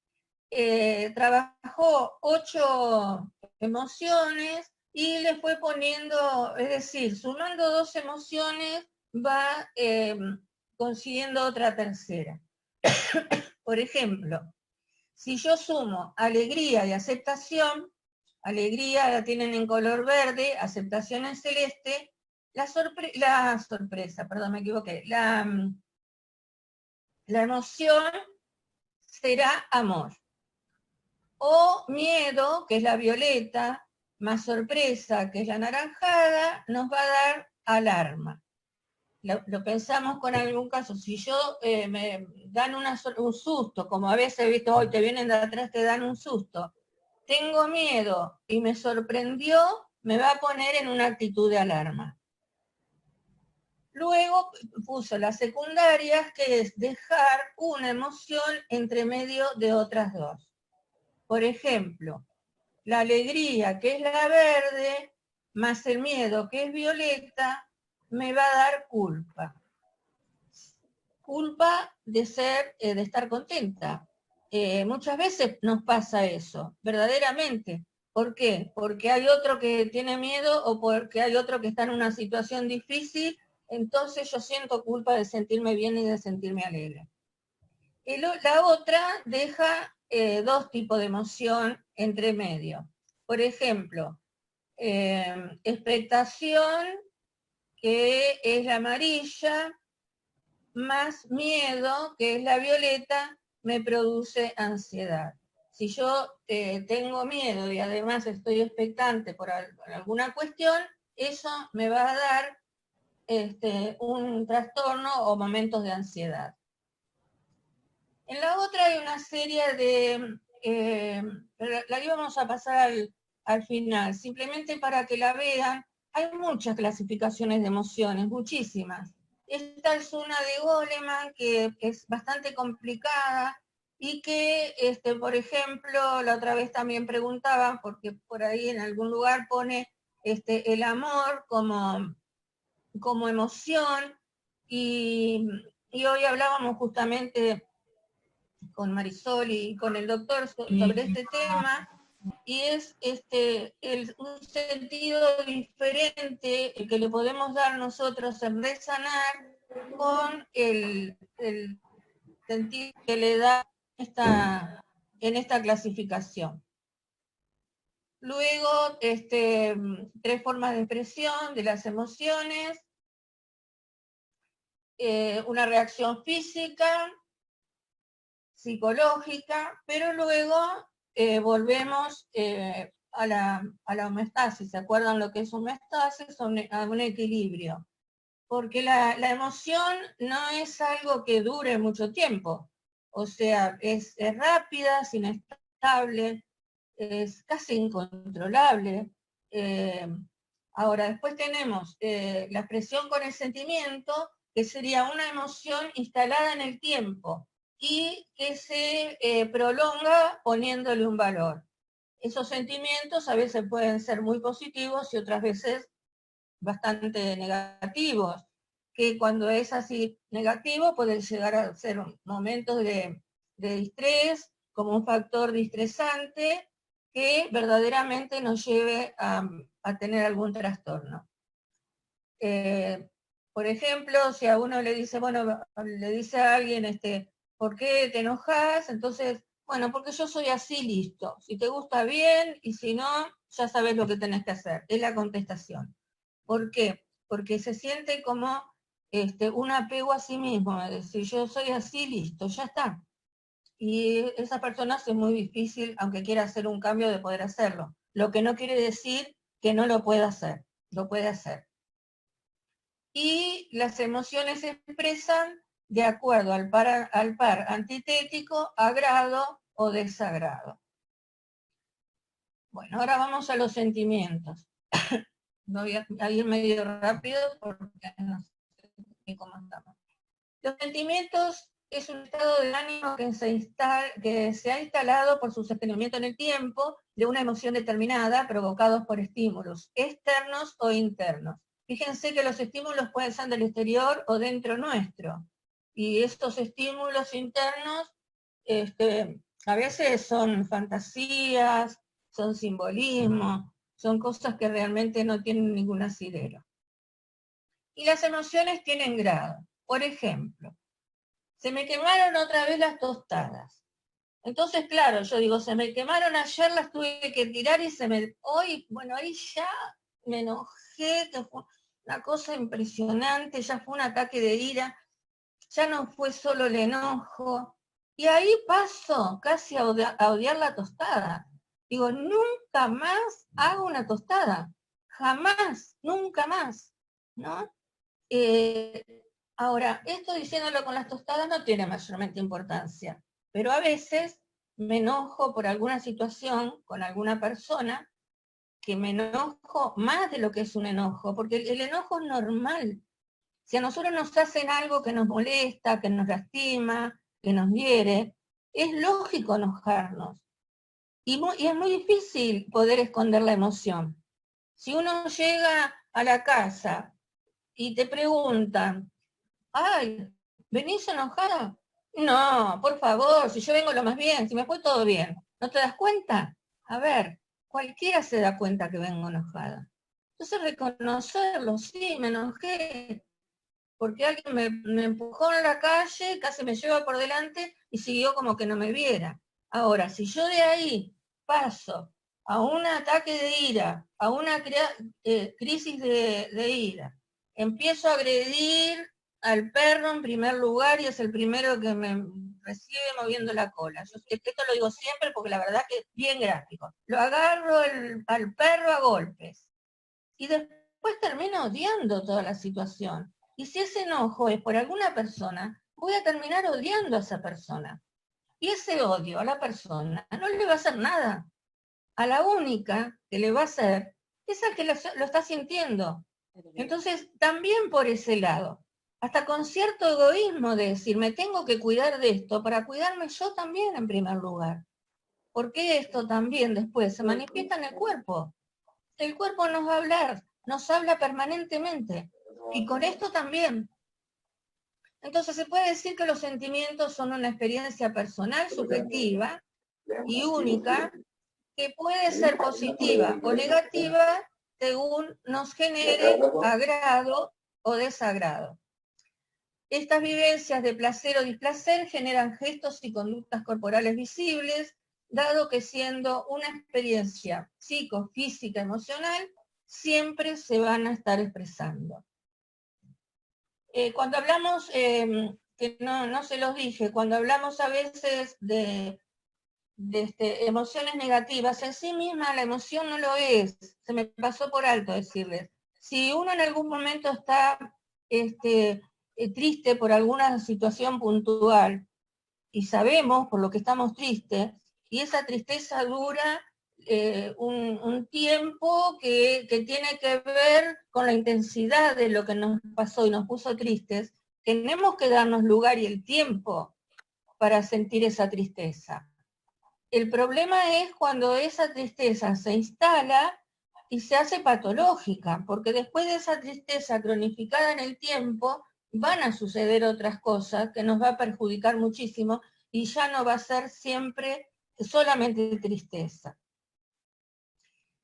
Trabajó 8 emociones y le fue poniendo, es decir, sumando 2 emociones va consiguiendo otra tercera. Por ejemplo, si yo sumo alegría y aceptación, alegría la tienen en color verde, aceptación en celeste, la sorpresa, perdón, me equivoqué, la emoción será amor. O miedo, que es la violeta, más sorpresa, que es la naranjada, nos va a dar alarma. Lo pensamos con algún caso. Si yo me dan un susto, como a veces he visto hoy, te vienen de atrás, te dan un susto, tengo miedo y me sorprendió, me va a poner en una actitud de alarma. Luego puso las secundarias, que es dejar una emoción entre medio de otras 2. Por ejemplo, la alegría, que es la verde, más el miedo, que es violeta, me va a dar culpa. Culpa de estar contenta. Muchas veces nos pasa eso, verdaderamente. ¿Por qué? Porque hay otro que tiene miedo o porque hay otro que está en una situación difícil, entonces yo siento culpa de sentirme bien y de sentirme alegre. La otra deja 2 tipos de emoción entre medio. Por ejemplo, expectación, que es la amarilla, más miedo, que es la violeta, me produce ansiedad. Si yo tengo miedo y además estoy expectante por alguna cuestión, eso me va a dar un trastorno o momentos de ansiedad. En la otra hay una serie de, la íbamos a pasar al final, simplemente para que la vean. Hay muchas clasificaciones de emociones, muchísimas. Esta es una de Goleman, que es bastante complicada y que, por ejemplo, la otra vez también preguntaban, porque por ahí en algún lugar pone el amor como emoción, y hoy hablábamos justamente con Marisol y con el doctor sobre este tema, y es un sentido diferente el que le podemos dar nosotros en resanar con el sentido que le da en esta clasificación. Luego, 3 formas de expresión de las emociones, una reacción física, psicológica, pero luego volvemos a la homeostasis. ¿Se acuerdan lo que es homeostasis? A un equilibrio. Porque la emoción no es algo que dure mucho tiempo. O sea, es rápida, es inestable, es casi incontrolable. Ahora, después tenemos la expresión con el sentimiento, que sería una emoción instalada en el tiempo y que se prolonga poniéndole un valor. Esos sentimientos a veces pueden ser muy positivos y otras veces bastante negativos, que cuando es así negativo pueden llegar a ser momentos de distrés, como un factor distresante que verdaderamente nos lleve a tener algún trastorno. Por ejemplo, si a uno le dice, bueno, le dice a alguien, ¿por qué te enojas? Entonces, bueno, porque yo soy así, listo. Si te gusta bien, y si no, ya sabes lo que tenés que hacer. Es la contestación. ¿Por qué? porque se siente como un apego a sí mismo, es decir, yo soy así, listo, ya está. Y esa persona es muy difícil, aunque quiera hacer un cambio, de poder hacerlo. Lo que no quiere decir que no lo pueda hacer, lo puede hacer. Y las emociones se expresan de acuerdo al par antitético, agrado o desagrado. Bueno, ahora vamos a los sentimientos. Voy a ir medio rápido porque no sé cómo estamos. Los sentimientos es un estado de ánimo que se ha instalado por su sostenimiento en el tiempo de una emoción determinada provocados por estímulos externos o internos. Fíjense que los estímulos pueden ser del exterior o dentro nuestro. Y estos estímulos internos a veces son fantasías, son simbolismo, son cosas que realmente no tienen ningún asidero. Y las emociones tienen grado. Por ejemplo, se me quemaron otra vez las tostadas. Entonces, claro, yo digo, se me quemaron ayer, las tuve que tirar y hoy, bueno, ahí ya me enojé, que fue una cosa impresionante, ya fue un ataque de ira, ya no fue solo el enojo. Y ahí paso casi a odiar la tostada. Digo, nunca más hago una tostada. Jamás, nunca más, ¿no? Ahora, esto diciéndolo con las tostadas no tiene mayormente importancia, pero a veces me enojo por alguna situación con alguna persona, que me enojo más de lo que es un enojo, porque el enojo es normal. Si a nosotros nos hacen algo que nos molesta, que nos lastima, que nos hiere, es lógico enojarnos. Y es muy difícil poder esconder la emoción. Si uno llega a la casa y te preguntan, ay, ¿venís enojada? No, por favor, si yo vengo lo más bien, si me fue todo bien. ¿No te das cuenta? A ver, cualquiera se da cuenta que vengo enojada. Entonces reconocerlo, sí, me enojé, porque alguien me empujó en la calle, casi me lleva por delante y siguió como que no me viera. Ahora, si yo de ahí paso a un ataque de ira, a una crisis de ira, empiezo a agredir al perro en primer lugar y es el primero que me recibe moviendo la cola. Esto lo digo siempre porque la verdad que es bien gráfico. Lo agarro al perro a golpes y después termino odiando toda la situación. Y si ese enojo es por alguna persona, voy a terminar odiando a esa persona. Y ese odio a la persona no le va a hacer nada. A la única que le va a hacer es al que lo está sintiendo. Entonces, también por ese lado, hasta con cierto egoísmo de decir, me tengo que cuidar de esto para cuidarme yo también en primer lugar. Porque esto también después se manifiesta en el cuerpo. El cuerpo nos va a hablar, nos habla permanentemente. Y con esto también. Entonces se puede decir que los sentimientos son una experiencia personal, subjetiva y única, que puede ser positiva o negativa según nos genere agrado o desagrado. Estas vivencias de placer o displacer generan gestos y conductas corporales visibles, dado que siendo una experiencia psicofísica emocional, siempre se van a estar expresando. Cuando hablamos, que no se los dije, cuando hablamos a veces de emociones negativas, en sí misma la emoción no lo es, se me pasó por alto decirles. Si uno en algún momento está triste por alguna situación puntual, y sabemos por lo que estamos tristes, y esa tristeza dura un tiempo que tiene que ver con la intensidad de lo que nos pasó y nos puso tristes, tenemos que darnos lugar y el tiempo para sentir esa tristeza. El problema es cuando esa tristeza se instala y se hace patológica, porque después de esa tristeza cronificada en el tiempo, van a suceder otras cosas que nos va a perjudicar muchísimo y ya no va a ser siempre solamente tristeza.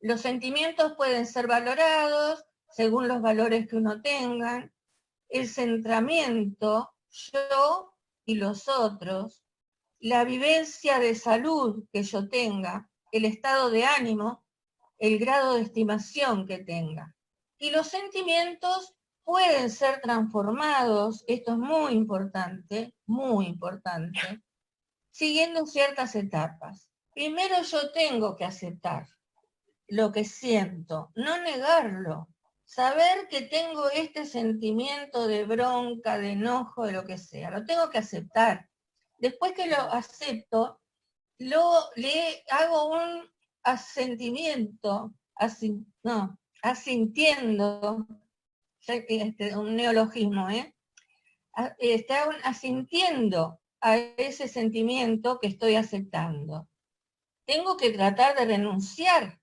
Los sentimientos pueden ser valorados según los valores que uno tenga, el centramiento, yo y los otros, la vivencia de salud que yo tenga, el estado de ánimo, el grado de estimación que tenga. Y los sentimientos pueden ser transformados, esto es muy importante, siguiendo ciertas etapas. Primero yo tengo que aceptar lo que siento, no negarlo, saber que tengo este sentimiento de bronca, de enojo, de lo que sea, lo tengo que aceptar. Después que lo acepto, le hago un asentimiento, asintiendo, un neologismo, asintiendo a ese sentimiento que estoy aceptando. Tengo que tratar de renunciar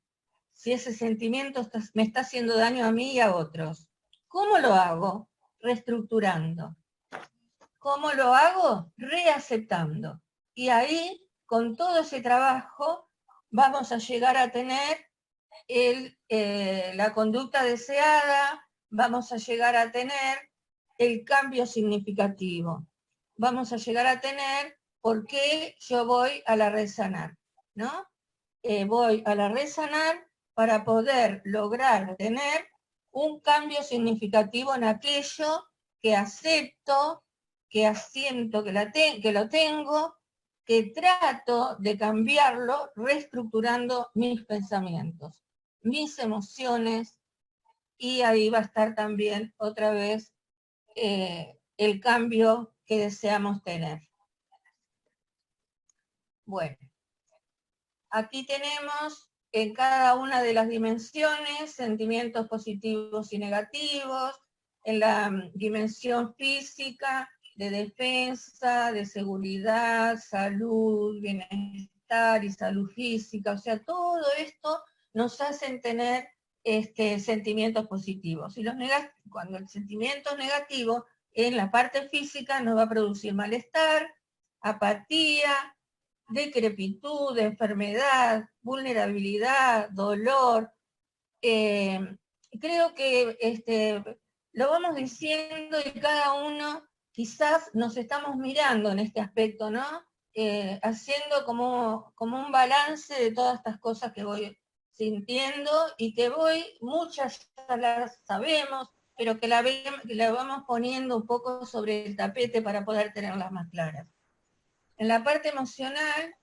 si ese sentimiento me está haciendo daño a mí y a otros. ¿Cómo lo hago? Reestructurando. ¿Cómo lo hago? Reaceptando. Y ahí, con todo ese trabajo, vamos a llegar a tener la conducta deseada, vamos a llegar a tener el cambio significativo. Vamos a llegar a tener por qué yo voy a la red sanar, ¿no? Voy a la red sanar para poder lograr tener un cambio significativo en aquello que acepto, que asiento que lo tengo, que trato de cambiarlo reestructurando mis pensamientos, mis emociones, y ahí va a estar también otra vez el cambio que deseamos tener. Bueno, aquí tenemos en cada una de las dimensiones sentimientos positivos y negativos, en la dimensión física, de defensa, de seguridad, salud, bienestar y salud física, o sea, todo esto nos hacen tener sentimientos positivos. Y cuando el sentimiento es negativo, en la parte física nos va a producir malestar, apatía, decrepitud, enfermedad, vulnerabilidad, dolor. Creo que lo vamos diciendo y cada uno quizás nos estamos mirando en este aspecto, ¿no? Haciendo como un balance de todas estas cosas que voy sintiendo y que muchas ya las sabemos, pero que la vamos poniendo un poco sobre el tapete para poder tenerlas más claras. En la parte emocional,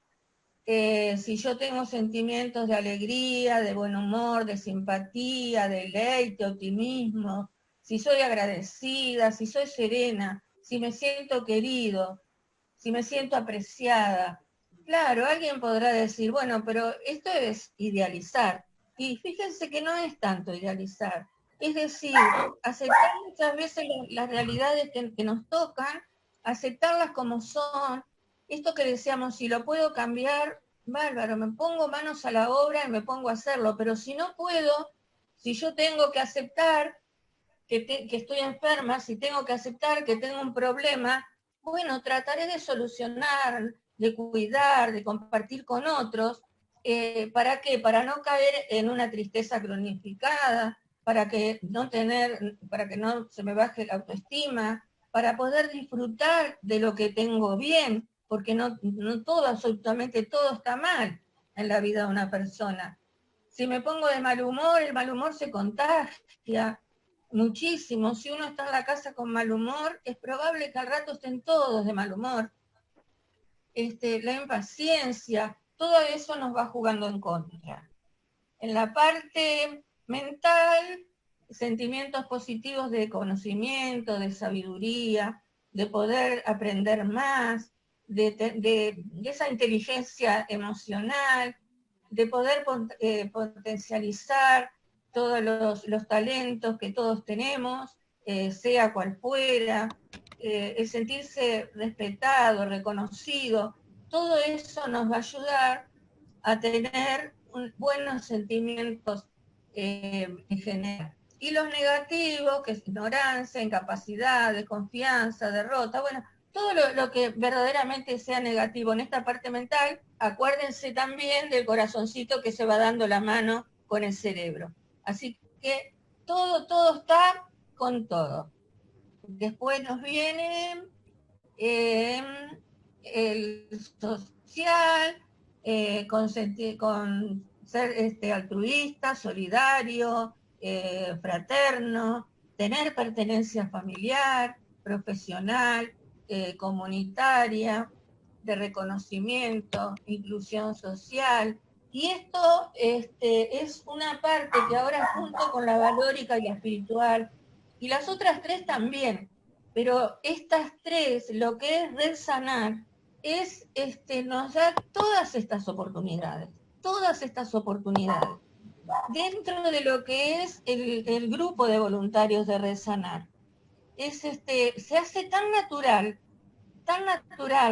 si yo tengo sentimientos de alegría, de buen humor, de simpatía, de deleite, optimismo, si soy agradecida, si soy serena, si me siento querido, si me siento apreciada. Claro, alguien podrá decir, bueno, pero esto es idealizar. Y fíjense que no es tanto idealizar. Es decir, aceptar muchas veces las realidades que nos tocan, aceptarlas como son. Esto que decíamos, si lo puedo cambiar, bárbaro, me pongo manos a la obra y me pongo a hacerlo. Pero si no puedo, si yo tengo que aceptar que estoy enferma, si tengo que aceptar que tengo un problema, bueno, trataré de solucionar, de cuidar, de compartir con otros. ¿Para qué? Para no caer en una tristeza cronificada, para que no se me baje la autoestima, para poder disfrutar de lo que tengo bien, porque no todo, absolutamente todo está mal en la vida de una persona. Si me pongo de mal humor, el mal humor se contagia muchísimo. Si uno está en la casa con mal humor, es probable que al rato estén todos de mal humor. La impaciencia, todo eso nos va jugando en contra. En la parte mental, sentimientos positivos de conocimiento, de sabiduría, de poder aprender más, de esa inteligencia emocional, de poder potencializar todos los talentos que todos tenemos, sea cual fuera, el sentirse respetado, reconocido, todo eso nos va a ayudar a tener buenos sentimientos en general. Y los negativos, que es ignorancia, incapacidad, desconfianza, derrota, bueno, todo lo que verdaderamente sea negativo en esta parte mental, acuérdense también del corazoncito que se va dando la mano con el cerebro. Así que todo está con todo. Después nos viene el social, con ser altruista, solidario, fraterno, tener pertenencia familiar, profesional, comunitaria, de reconocimiento, inclusión social. Y esto es una parte que ahora junto con la valórica y la espiritual, y las otras tres también, pero estas tres, lo que es Red Sanar, nos da todas estas oportunidades, dentro de lo que es el grupo de voluntarios de Red Sanar. Se hace tan natural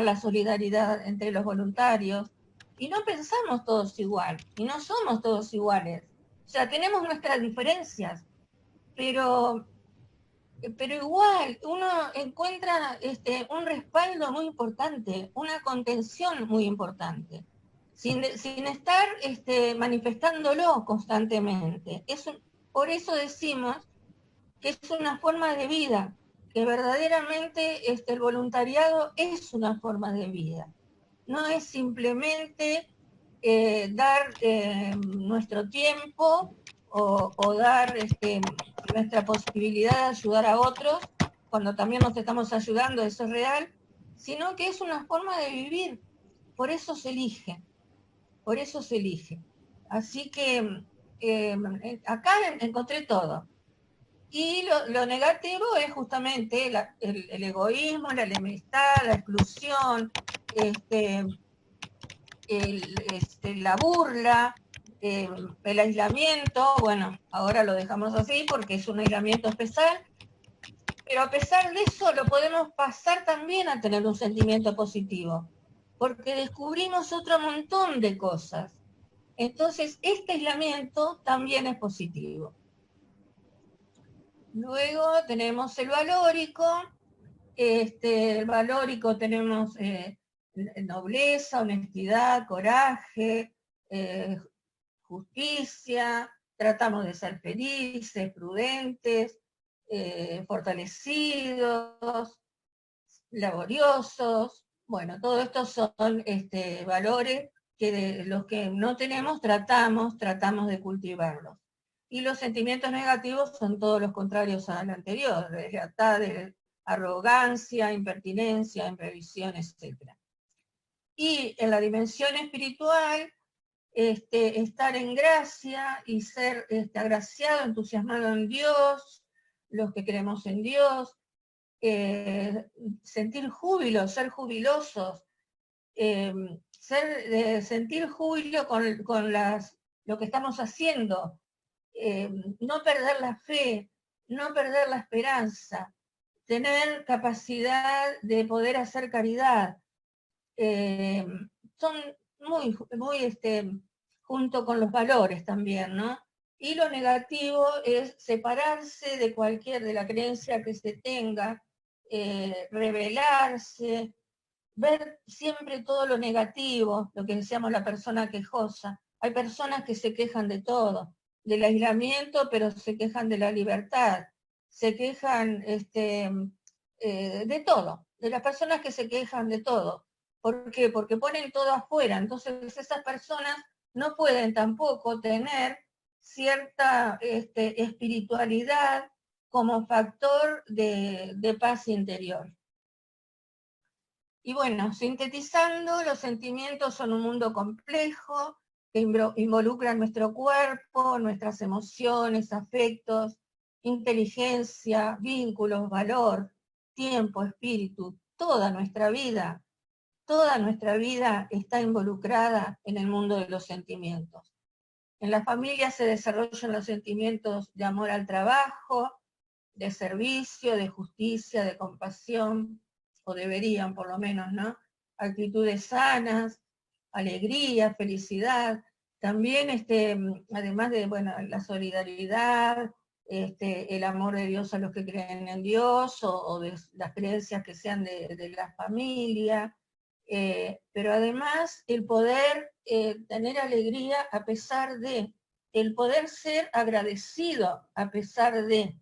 la solidaridad entre los voluntarios, y no pensamos todos igual, y no somos todos iguales. O sea, tenemos nuestras diferencias, pero igual uno encuentra un respaldo muy importante, una contención muy importante, sin estar manifestándolo constantemente. Por eso decimos que es una forma de vida, que verdaderamente el voluntariado es una forma de vida. No es simplemente dar nuestro tiempo o dar nuestra posibilidad de ayudar a otros, cuando también nos estamos ayudando, eso es real, sino que es una forma de vivir. Por eso se elige. Así que acá encontré todo. Y lo negativo es justamente el egoísmo, la enemistad, la exclusión, la burla, el aislamiento. Bueno, ahora lo dejamos así porque es un aislamiento especial, pero a pesar de eso lo podemos pasar también a tener un sentimiento positivo, porque descubrimos otro montón de cosas. Entonces, este aislamiento también es positivo. Luego tenemos el valórico. El valórico tenemos nobleza, honestidad, coraje, justicia, tratamos de ser felices, prudentes, fortalecidos, laboriosos. Bueno, todos estos son valores que de los que no tenemos tratamos de cultivarlos. Y los sentimientos negativos son todos los contrarios al anterior, de arrogancia, impertinencia, imprevisión, etc. Y en la dimensión espiritual, estar en gracia y ser agraciado, entusiasmado en Dios, los que creemos en Dios, sentir júbilo, ser jubilosos, sentir júbilo con lo que estamos haciendo, no perder la fe, no perder la esperanza, tener capacidad de poder hacer caridad. Son muy junto con los valores también, ¿no? Y lo negativo es separarse de la creencia que se tenga, rebelarse, ver siempre todo lo negativo, lo que decíamos la persona quejosa. Hay personas que se quejan de todo, del aislamiento, pero se quejan de la libertad, se quejan de todo, de las personas que se quejan de todo. ¿Por qué? Porque ponen todo afuera, entonces esas personas no pueden tampoco tener cierta espiritualidad como factor de paz interior. Y bueno, sintetizando, los sentimientos son un mundo complejo que involucra nuestro cuerpo, nuestras emociones, afectos, inteligencia, vínculos, valor, tiempo, espíritu. Toda nuestra vida está involucrada en el mundo de los sentimientos. En la familia se desarrollan los sentimientos de amor al trabajo, de servicio, de justicia, de compasión, o deberían por lo menos, ¿no? Actitudes sanas, alegría, felicidad, también además de, bueno, la solidaridad, el amor de Dios a los que creen en Dios, o de las creencias que sean de la familia, pero además el poder tener alegría a pesar de, el poder ser agradecido a pesar de,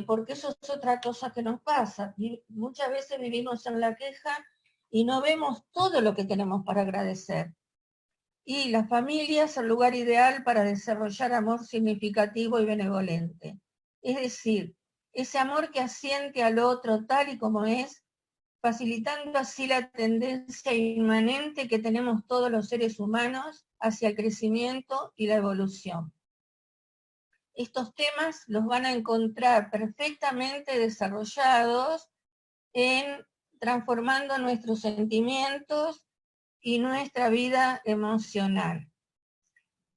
porque eso es otra cosa que nos pasa. Muchas veces vivimos en la queja y no vemos todo lo que tenemos para agradecer. y la familia es el lugar ideal para desarrollar amor significativo y benevolente. Es decir, ese amor que asiente al otro tal y como es, facilitando así la tendencia inmanente que tenemos todos los seres humanos hacia el crecimiento y la evolución. Estos temas los van a encontrar perfectamente desarrollados en transformando nuestros sentimientos y nuestra vida emocional.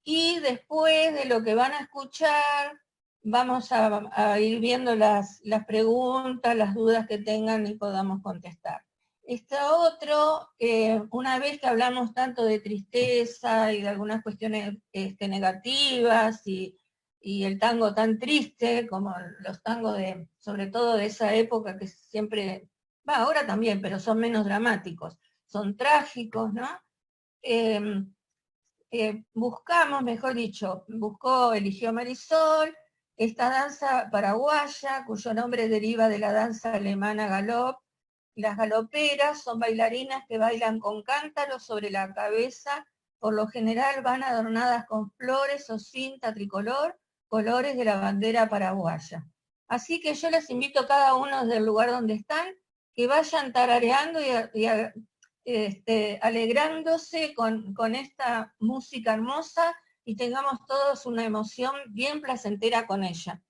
Y después de lo que van a escuchar, vamos a ir viendo las preguntas, las dudas que tengan y podamos contestar. Esto otro, una vez que hablamos tanto de tristeza y de algunas cuestiones negativas y el tango tan triste como los tangos sobre todo de esa época que siempre, ahora también, pero son menos dramáticos, son trágicos, ¿no? Buscamos, mejor dicho, eligió Marisol, esta danza paraguaya, cuyo nombre deriva de la danza alemana galop. Las galoperas son bailarinas que bailan con cántaros sobre la cabeza, por lo general van adornadas con flores o cinta tricolor, colores de la bandera paraguaya. Así que yo les invito a cada uno del lugar donde están, que vayan tarareando y alegrándose con esta música hermosa y tengamos todos una emoción bien placentera con ella.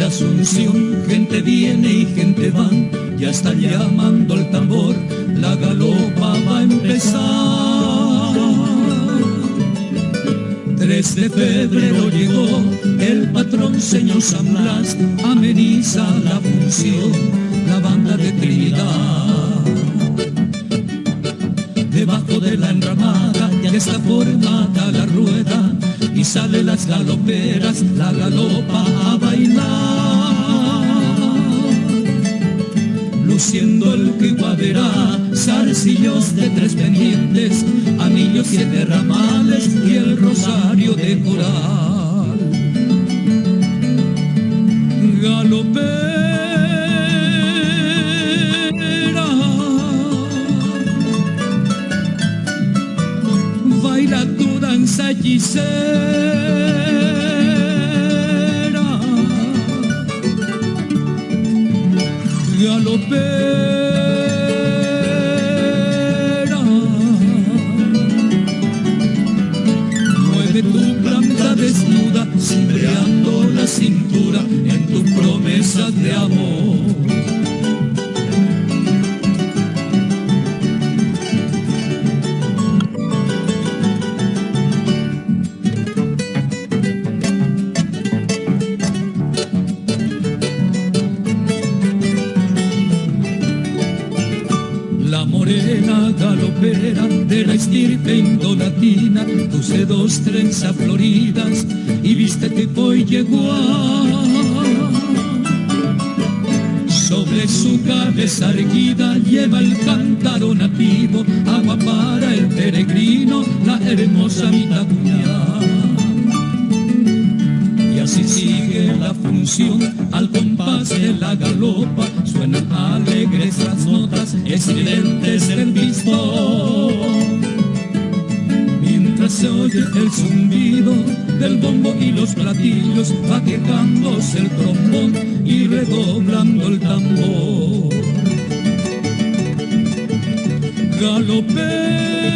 Asunción, gente viene y gente va, ya están llamando al tambor, la galopa va a empezar. 3 de febrero llegó el patrón señor San Blas, ameniza la función, la banda de Trinidad. Debajo de la enramada ya está formada la rueda y salen las galoperas, la galopa a bailar. Luciendo el que guaverá, zarcillos de 3 pendientes, anillos 7 ramales y el rosario de coral. Galopera, baila tu danza hechicera. Galopera, mueve tu planta desnuda, cimbreando la cintura en tus promesas de amor. De la estirpe indolatina, tus dedos trenza floridas y vístete hoy llegó sobre su cabeza erguida lleva el cántaro nativo, agua para el peregrino, la hermosa Vitacuñá. Y así sigue la función al compás de la galopa, suenan alegres las notas estridentes del pistón. Mientras se oye el zumbido del bombo y los platillos, va quejándose el trombón y redoblando el tambor. Galopera,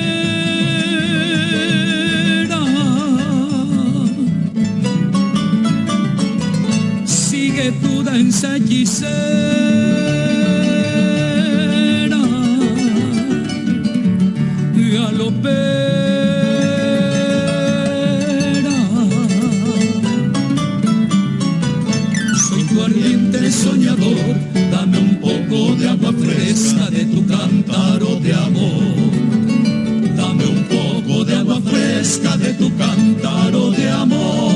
sigue tu danza hechicera. Galopera, soy tu ardiente soñador, dame un poco de agua fresca de tu cántaro de amor. Dame un poco de agua fresca de tu cántaro de amor.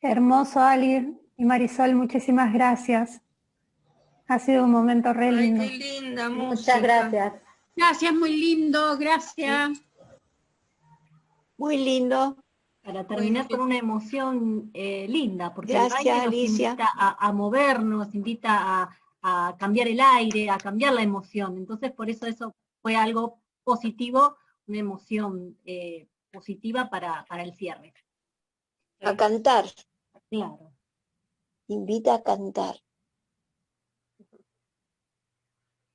Hermoso, Ali y Marisol, muchísimas gracias. Ha sido un momento re Ay, lindo. qué linda música. Muchas gracias. Gracias, muy lindo, gracias. Muy lindo. Para terminar con una emoción linda, porque el Gracias, baile nos Alicia. invita a movernos, invita a cambiar el aire, a cambiar la emoción. Entonces, por eso fue algo positivo, una emoción positiva para el cierre. A cantar. Claro. Invita a cantar.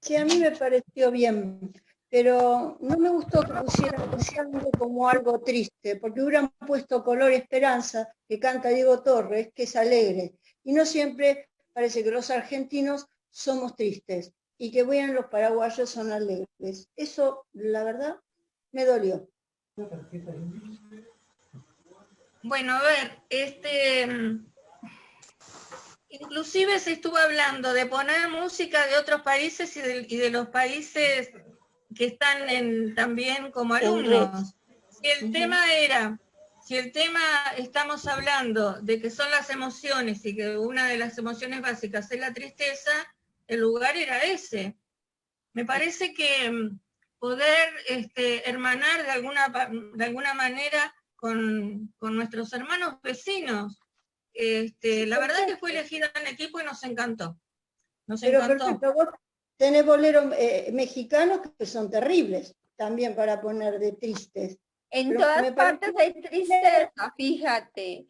Sí, a mí me pareció bien, pero no me gustó que pusieran algo como algo triste, porque hubieran puesto Color Esperanza, que canta Diego Torres, que es alegre, y no siempre parece que los argentinos somos tristes, y que bueno, los paraguayos son alegres. Eso, la verdad, me dolió. Bueno, a ver, inclusive se estuvo hablando de poner música de otros países y de los países que están también como alumnos. Si el tema estamos hablando de que son las emociones y que una de las emociones básicas es la tristeza, el lugar era ese. Me parece que poder hermanar de alguna manera con nuestros hermanos vecinos. La verdad que fue elegida en equipo y nos encantó. Pero perfecto, vos tenés boleros mexicanos que son terribles también para poner de tristes. En Pero todas me partes parece- hay tristeza, fíjate,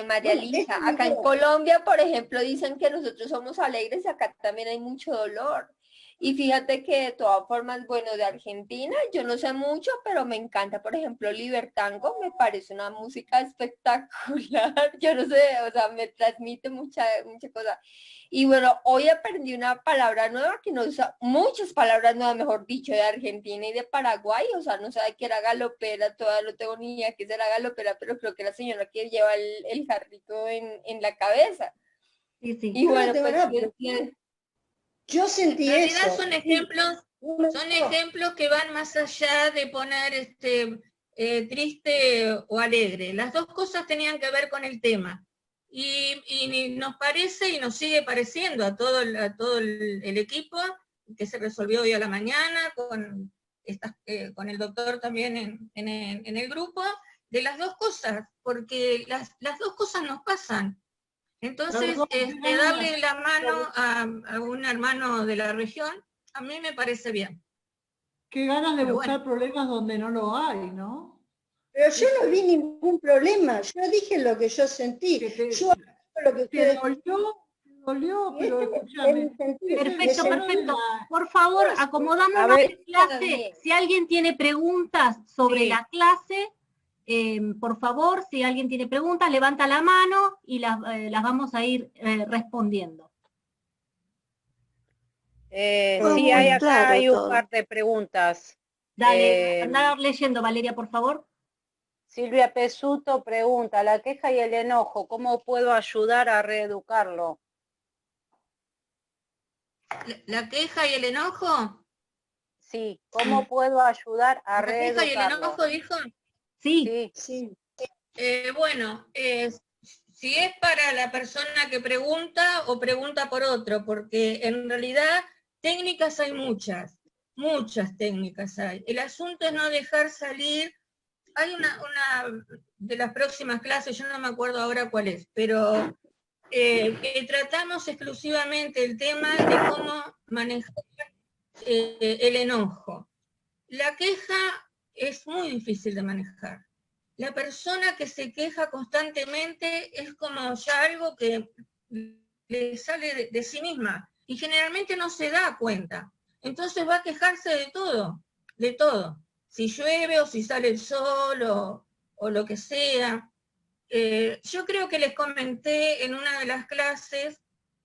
María Bueno, Lisa. esa es Acá mi en idea. Colombia, por ejemplo, dicen que nosotros somos alegres y acá también hay mucho dolor. Y fíjate que de todas formas, bueno, de Argentina, yo no sé mucho, pero me encanta, por ejemplo, Libertango, me parece una música espectacular. Yo no sé, o sea, me transmite mucha cosa. Y bueno, hoy aprendí una palabra nueva que no usa, muchas palabras nuevas, mejor dicho, de Argentina y de Paraguay, o sea, no sabía que era galopera, todavía no tengo ni idea qué será galopera, pero creo que la señora que lleva el jarrito en la cabeza. Sí, sí. Y Yo no bueno, tengo pues nada, pero yo sentí En realidad eso. son ejemplos que van más allá de poner triste o alegre. Las dos cosas tenían que ver con el tema. Y nos parece y nos sigue pareciendo a todo el equipo que se resolvió hoy a la mañana, con el doctor también en el grupo, de las dos cosas, porque las dos cosas nos pasan. Entonces, darle la mano a un hermano de la región, a mí me parece bien. Qué ganas de Pero buscar problemas donde no lo hay, ¿no? Pero yo no vi ningún problema, yo dije lo que yo sentí. Yo hago lo que Te ustedes... dolió, Y pero este es escúchame. mi sentir. Perfecto, Me perfecto. sentí- Por favor, acomodamos A ver, la clase. Si alguien tiene preguntas sobre la clase, por favor, si alguien tiene preguntas, levanta la mano y las vamos a ir respondiendo. Fue Sí, muy hay acá claro hay un todo. par de preguntas. Dale, andá leyendo, Valeria, por favor. Silvia Pesuto pregunta, la queja y el enojo, ¿cómo puedo ayudar a reeducarlo? ¿La queja y el enojo? Sí, ¿cómo puedo ayudar a ¿La queja y el reeducarlo? enojo, dijo? Sí. Sí. Bueno, si es para la persona que pregunta o pregunta por otro, porque en realidad técnicas hay muchas técnicas hay. El asunto es no dejar salir. Hay una de las próximas clases, yo no me acuerdo ahora cuál es, pero que tratamos exclusivamente el tema de cómo manejar el enojo. La queja es muy difícil de manejar. La persona que se queja constantemente es como ya algo que le sale de sí misma y generalmente no se da cuenta. Entonces va a quejarse de todo. Si llueve o si sale el sol o lo que sea. Yo creo que les comenté en una de las clases,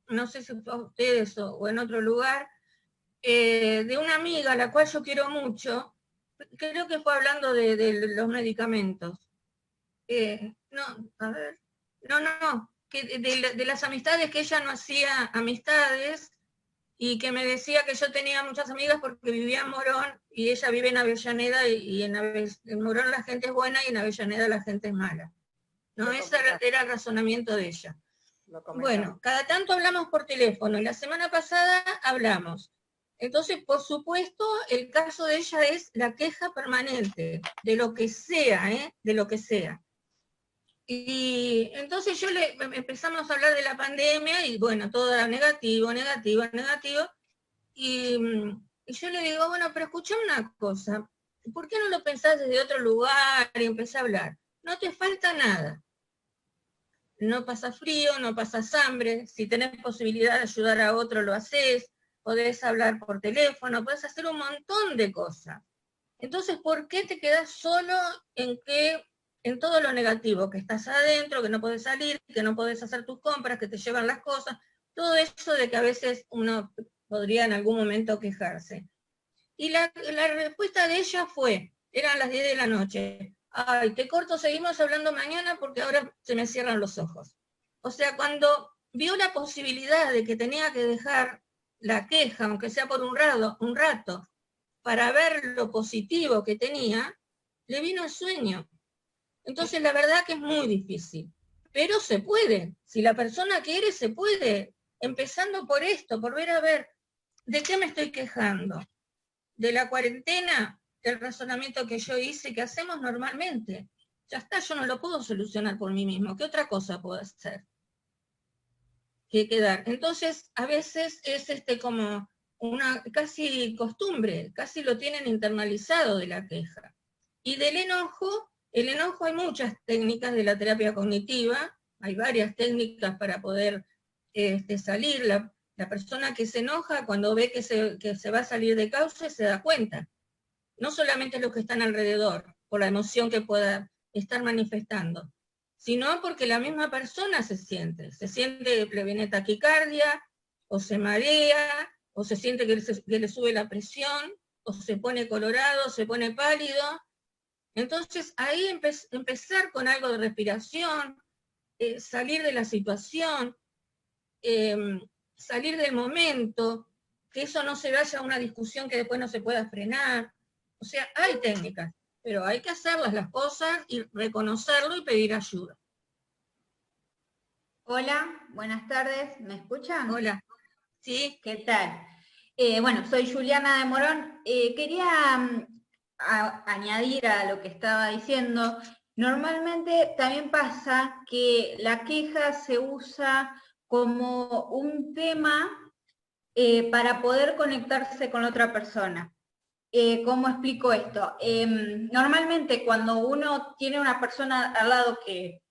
no sé si fue a ustedes o en otro lugar, de una amiga a la cual yo quiero mucho, creo que fue hablando de los medicamentos. Que de las amistades, que ella no hacía amistades y que me decía que yo tenía muchas amigas porque vivía en Morón y ella vive en Avellaneda y en Morón la gente es buena y en Avellaneda la gente es mala. No, ese era el razonamiento de ella. Bueno, cada tanto hablamos por teléfono, y la semana pasada hablamos. Entonces, por supuesto, el caso de ella es la queja permanente, de lo que sea, de lo que sea. Y entonces empezamos a hablar de la pandemia, y bueno, todo era negativo, negativo, negativo, y yo le digo, bueno, pero escuchá una cosa, ¿por qué no lo pensás desde otro lugar y empecé a hablar? No te falta nada. No pasas frío, no pasas hambre, si tenés posibilidad de ayudar a otro lo haces, podés hablar por teléfono, podés hacer un montón de cosas. Entonces, ¿por qué te quedás solo en todo lo negativo? Que estás adentro, que no podés salir, que no podés hacer tus compras, que te llevan las cosas, todo eso de que a veces uno podría en algún momento quejarse. Y la respuesta de ella fue, eran las 10 de la noche, ay, te corto, seguimos hablando mañana porque ahora se me cierran los ojos. O sea, cuando vio la posibilidad de que tenía que dejar la queja, aunque sea por un rato, para ver lo positivo que tenía, le vino el sueño. Entonces la verdad que es muy difícil, pero se puede. Si la persona quiere, se puede. Empezando por esto, por ver a ver, ¿de qué me estoy quejando? ¿De la cuarentena? El razonamiento que yo hice, que hacemos normalmente. Ya está, yo no lo puedo solucionar por mí mismo. ¿Qué otra cosa puedo hacer? Que quedar. Entonces, a veces es como una casi costumbre, casi lo tienen internalizado de la queja. Y del enojo, el enojo hay muchas técnicas de la terapia cognitiva, hay varias técnicas para poder salir. La persona que se enoja, cuando ve que se va a salir de cauce, se da cuenta. No solamente los que están alrededor, por la emoción que pueda estar manifestando, sino porque la misma persona se siente que le viene taquicardia, o se marea, o se siente que le sube la presión, o se pone colorado, se pone pálido. Entonces ahí empezar con algo de respiración, salir de la situación, salir del momento, que eso no se vaya a una discusión que después no se pueda frenar. O sea, hay técnicas, pero hay que hacerlas las cosas y reconocerlo y pedir ayuda. Hola, buenas tardes, ¿me escuchan? Hola, sí. ¿Qué tal? Bueno, soy Juliana de Morón. Quería añadir a lo que estaba diciendo, normalmente también pasa que la queja se usa como un tema para poder conectarse con otra persona. ¿Cómo explico esto? Normalmente cuando uno tiene una persona al lado que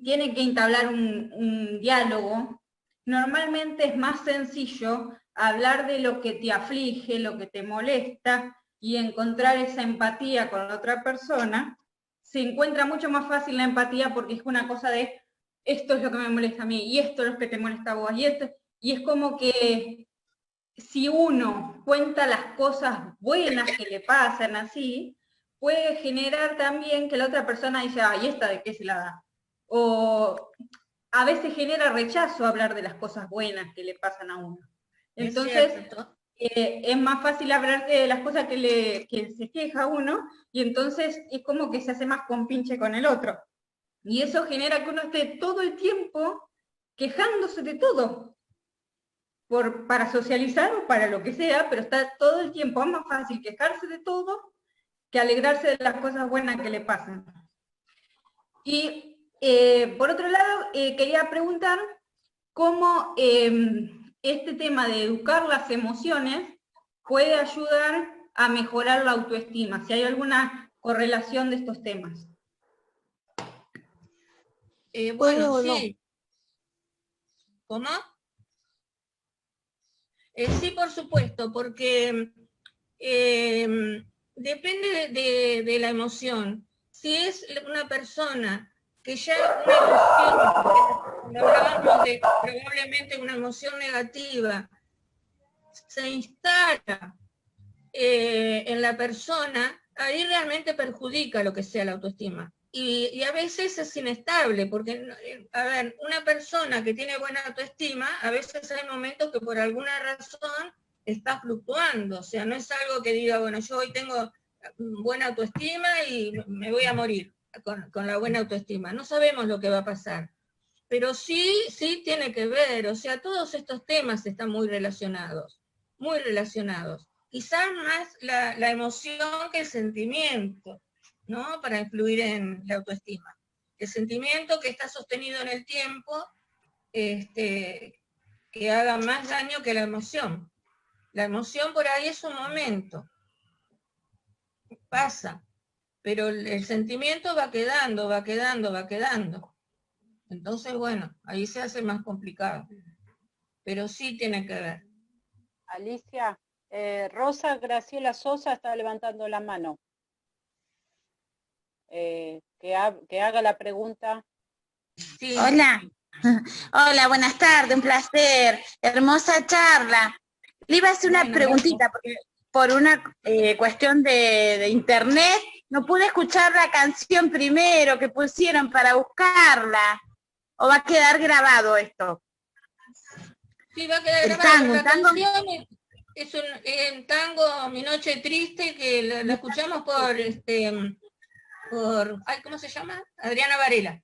tiene que entablar un diálogo, normalmente es más sencillo hablar de lo que te aflige, lo que te molesta, y encontrar esa empatía con la otra persona. Se encuentra mucho más fácil la empatía porque es una cosa de esto es lo que me molesta a mí, y esto es lo que te molesta a vos, y es como que si uno cuenta las cosas buenas que le pasan así, puede generar también que la otra persona dice, ¿y esta de qué se la da? O a veces genera rechazo hablar de las cosas buenas que le pasan a uno. Entonces, es más fácil hablar de las cosas que se queja uno, y entonces es como que se hace más compinche con el otro. Y eso genera que uno esté todo el tiempo quejándose de todo, para socializar o para lo que sea, pero está todo el tiempo. Es más fácil quejarse de todo que alegrarse de las cosas buenas que le pasan. Y por otro lado, quería preguntar cómo este tema de educar las emociones puede ayudar a mejorar la autoestima, si hay alguna correlación de estos temas. Bueno, sí. ¿Cómo? Sí, por supuesto, porque depende de la emoción. Si es una persona que ya una emoción, hablábamos de probablemente una emoción negativa, se instala en la persona, ahí realmente perjudica lo que sea la autoestima. Y a veces es inestable, porque, a ver, una persona que tiene buena autoestima, a veces hay momentos que por alguna razón está fluctuando, o sea, no es algo que diga, bueno, yo hoy tengo buena autoestima y me voy a morir. con la buena autoestima. No sabemos lo que va a pasar. Pero sí tiene que ver, o sea, todos estos temas están muy relacionados. Quizás más la emoción que el sentimiento, ¿no? Para influir en la autoestima. El sentimiento que está sostenido en el tiempo, que haga más daño que la emoción. La emoción por ahí es un momento, pasa, pero el sentimiento va quedando. Entonces, bueno, ahí se hace más complicado, pero sí tiene que ver. Alicia, Rosa Graciela Sosa está levantando la mano. Que haga la pregunta. Sí. Hola. Hola, buenas tardes, un placer. Hermosa charla. Le iba a hacer una preguntita, porque por una cuestión de internet no pude escuchar la canción primero que pusieron para buscarla. ¿O va a quedar grabado esto? Sí, va a quedar grabado. La canción es un tango, Mi Noche Triste, que la escuchamos por ¿cómo se llama? Adriana Varela.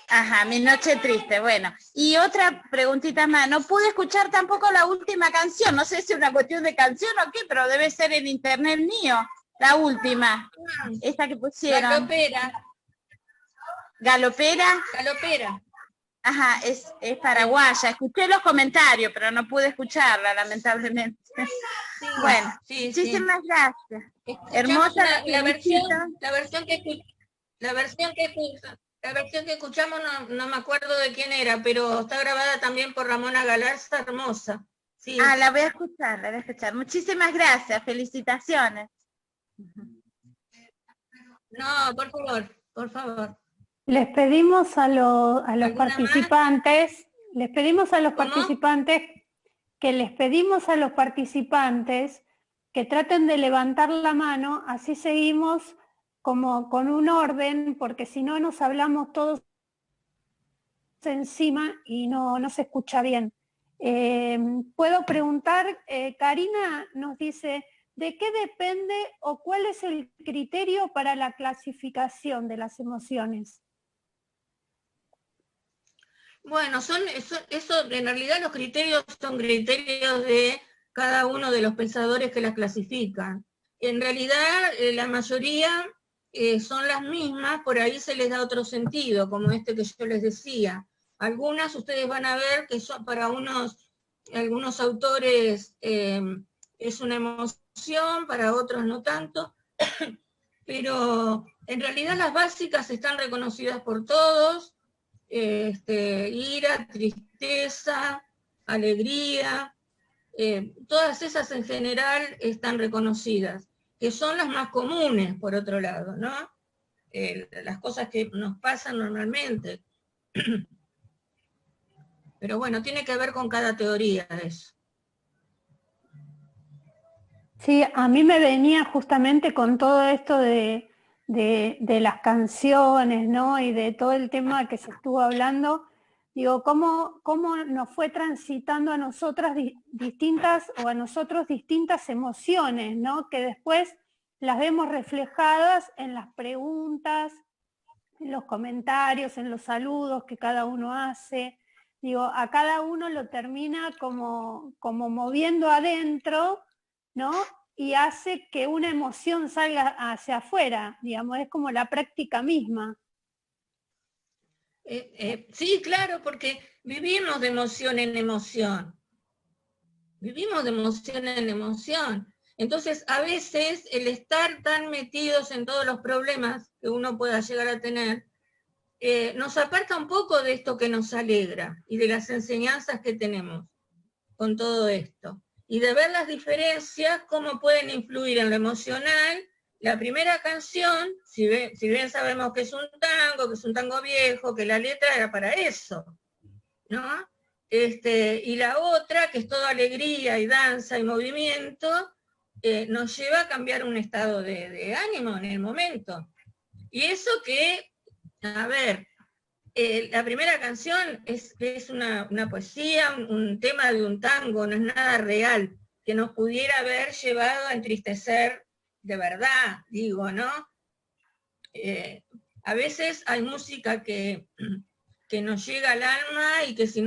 Ajá, Mi Noche Triste, bueno. Y otra preguntita más, no pude escuchar tampoco la última canción, no sé si es una cuestión de canción o qué, pero debe ser en internet mío, la última, esta que pusieron. Galopera. Ajá, es paraguaya, escuché los comentarios, pero no pude escucharla, lamentablemente. Sí, bueno, sí, muchísimas gracias. Escuchamos Hermosa la versión que escuchamos, no me acuerdo de quién era, pero está grabada también por Ramona Galarza, hermosa. Sí. Ah, la voy a escuchar. Muchísimas gracias, felicitaciones. No, por favor. Les pedimos a los participantes, que traten de levantar la mano, así seguimos como con un orden, porque si no nos hablamos todos encima y no se escucha bien. Puedo preguntar, Karina nos dice, ¿de qué depende o cuál es el criterio para la clasificación de las emociones? Bueno, eso en realidad los criterios son criterios de cada uno de los pensadores que las clasifican. En realidad la mayoría son las mismas, por ahí se les da otro sentido, como este que yo les decía. Algunas ustedes van a ver que son para algunos autores es una emoción, para otros no tanto, pero en realidad las básicas están reconocidas por todos. Ira, tristeza, alegría, todas esas en general están reconocidas, que son las más comunes, por otro lado, ¿no? Las cosas que nos pasan normalmente. Pero bueno, tiene que ver con cada teoría eso. Sí, a mí me venía justamente con todo esto de las canciones, ¿no? Y de todo el tema que se estuvo hablando, digo, cómo nos fue transitando a nosotras distintas emociones, ¿no? Que después las vemos reflejadas en las preguntas, en los comentarios, en los saludos que cada uno hace. Digo, a cada uno lo termina como moviendo adentro, ¿no? Y hace que una emoción salga hacia afuera, digamos, es como la práctica misma. Sí, claro, porque vivimos de emoción en emoción. Entonces, a veces, el estar tan metidos en todos los problemas que uno pueda llegar a tener, nos aparta un poco de esto que nos alegra y de las enseñanzas que tenemos con todo esto. Y de ver las diferencias, cómo pueden influir en lo emocional. La primera canción, si bien sabemos que es un tango viejo, que la letra era para eso, ¿no? Y la otra, que es toda alegría y danza y movimiento, nos lleva a cambiar un estado de ánimo en el momento. Y eso que, a ver, la primera canción es una poesía, un tema de un tango, no es nada real, que nos pudiera haber llevado a entristecer de verdad, digo, ¿no? A veces hay música que nos llega al alma y que si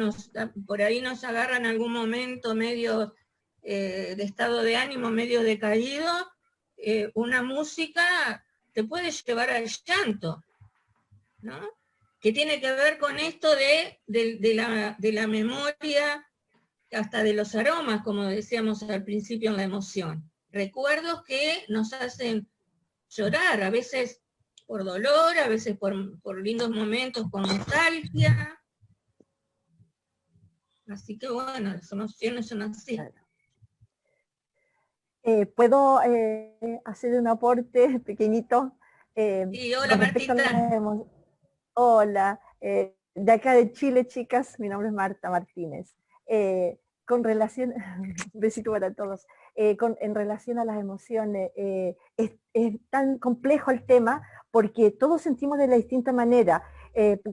por ahí nos agarra en algún momento medio de estado de ánimo, medio decaído, una música te puede llevar al llanto, ¿no? Que tiene que ver con esto de la memoria, hasta de los aromas, como decíamos al principio en la emoción. Recuerdos que nos hacen llorar, a veces por dolor, a veces por lindos momentos, con nostalgia. Así que bueno, las emociones son así. ¿Puedo hacer un aporte pequeñito? Sí, hola Martita. Hola, de acá de Chile, chicas, mi nombre es Marta Martínez. Con relación, un besito para todos, en relación a las emociones, es tan complejo el tema porque todos sentimos de la distinta manera.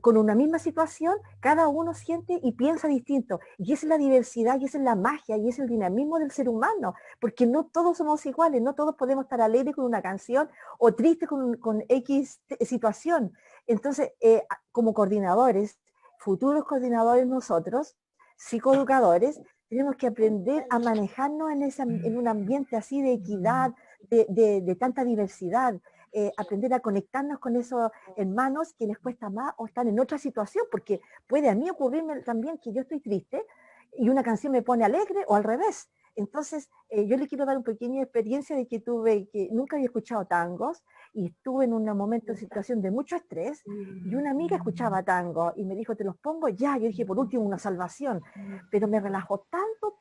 Con una misma situación, cada uno siente y piensa distinto. Y esa es la diversidad, y esa es la magia, y es el dinamismo del ser humano, porque no todos somos iguales, no todos podemos estar alegres con una canción o tristes con X situación. Entonces, como coordinadores, futuros coordinadores nosotros, psicoeducadores, tenemos que aprender a manejarnos en un ambiente así de equidad, de tanta diversidad, aprender a conectarnos con esos hermanos que les cuesta más o están en otra situación, porque puede a mí ocurrirme también que yo estoy triste y una canción me pone alegre o al revés. Entonces, yo le quiero dar una pequeña experiencia de que nunca había escuchado tangos y estuve en un momento de situación de mucho estrés y una amiga escuchaba tango y me dijo, ¿te los pongo? Ya, yo dije, por último, una salvación. Pero me relajó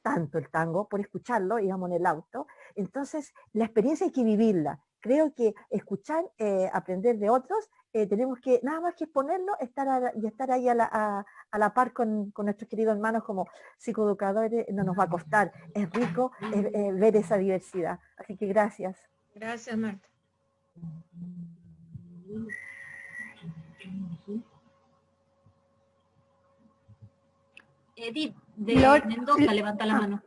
tanto el tango por escucharlo, íbamos en el auto. Entonces, la experiencia hay que vivirla. Creo que escuchar, aprender de otros, tenemos que, nada más que exponerlo, estar ahí a la par con nuestros queridos hermanos como psicoeducadores, no nos va a costar. Es rico ver esa diversidad. Así que gracias. Gracias, Marta. Edith, de Mendoza, levanta la mano.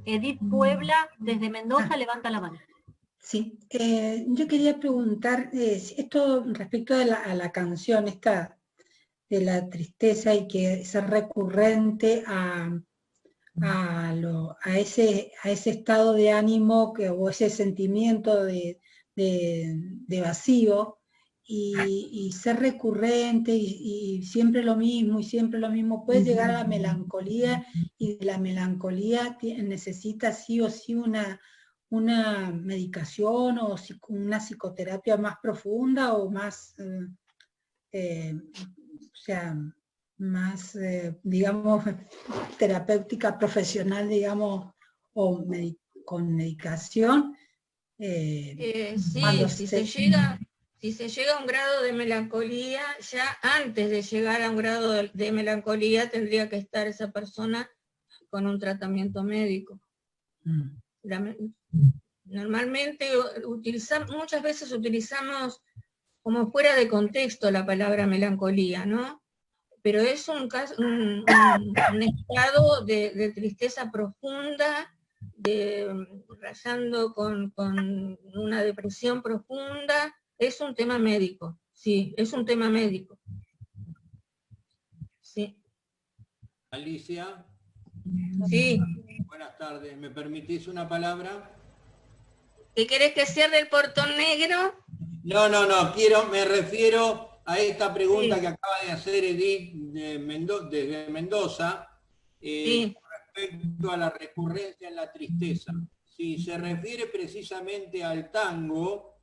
Edith Puebla, desde Mendoza, levanta la mano. Sí, yo quería preguntar, esto respecto a la canción esta de la tristeza y que es recurrente a ese estado de ánimo o ese sentimiento de vacío y ser recurrente y siempre lo mismo, puede llegar a la melancolía y la melancolía necesita sí o sí una medicación o una psicoterapia más profunda o más, más, digamos, terapéutica profesional, digamos, o con medicación. Sí, si se llega a un grado de melancolía, ya antes de llegar a un grado de melancolía tendría que estar esa persona con un tratamiento médico. Normalmente muchas veces utilizamos como fuera de contexto la palabra melancolía, ¿no? Pero es un estado de tristeza profunda, rayando con una depresión profunda. Es un tema médico, sí, es un tema médico. Sí. Alicia. Sí. Buenas tardes, ¿me permitís una palabra? ¿Qué querés que cierre el portón negro? No, me refiero a esta pregunta que acaba de hacer Edith desde Mendoza, respecto a la recurrencia en la tristeza. Si se refiere precisamente al tango,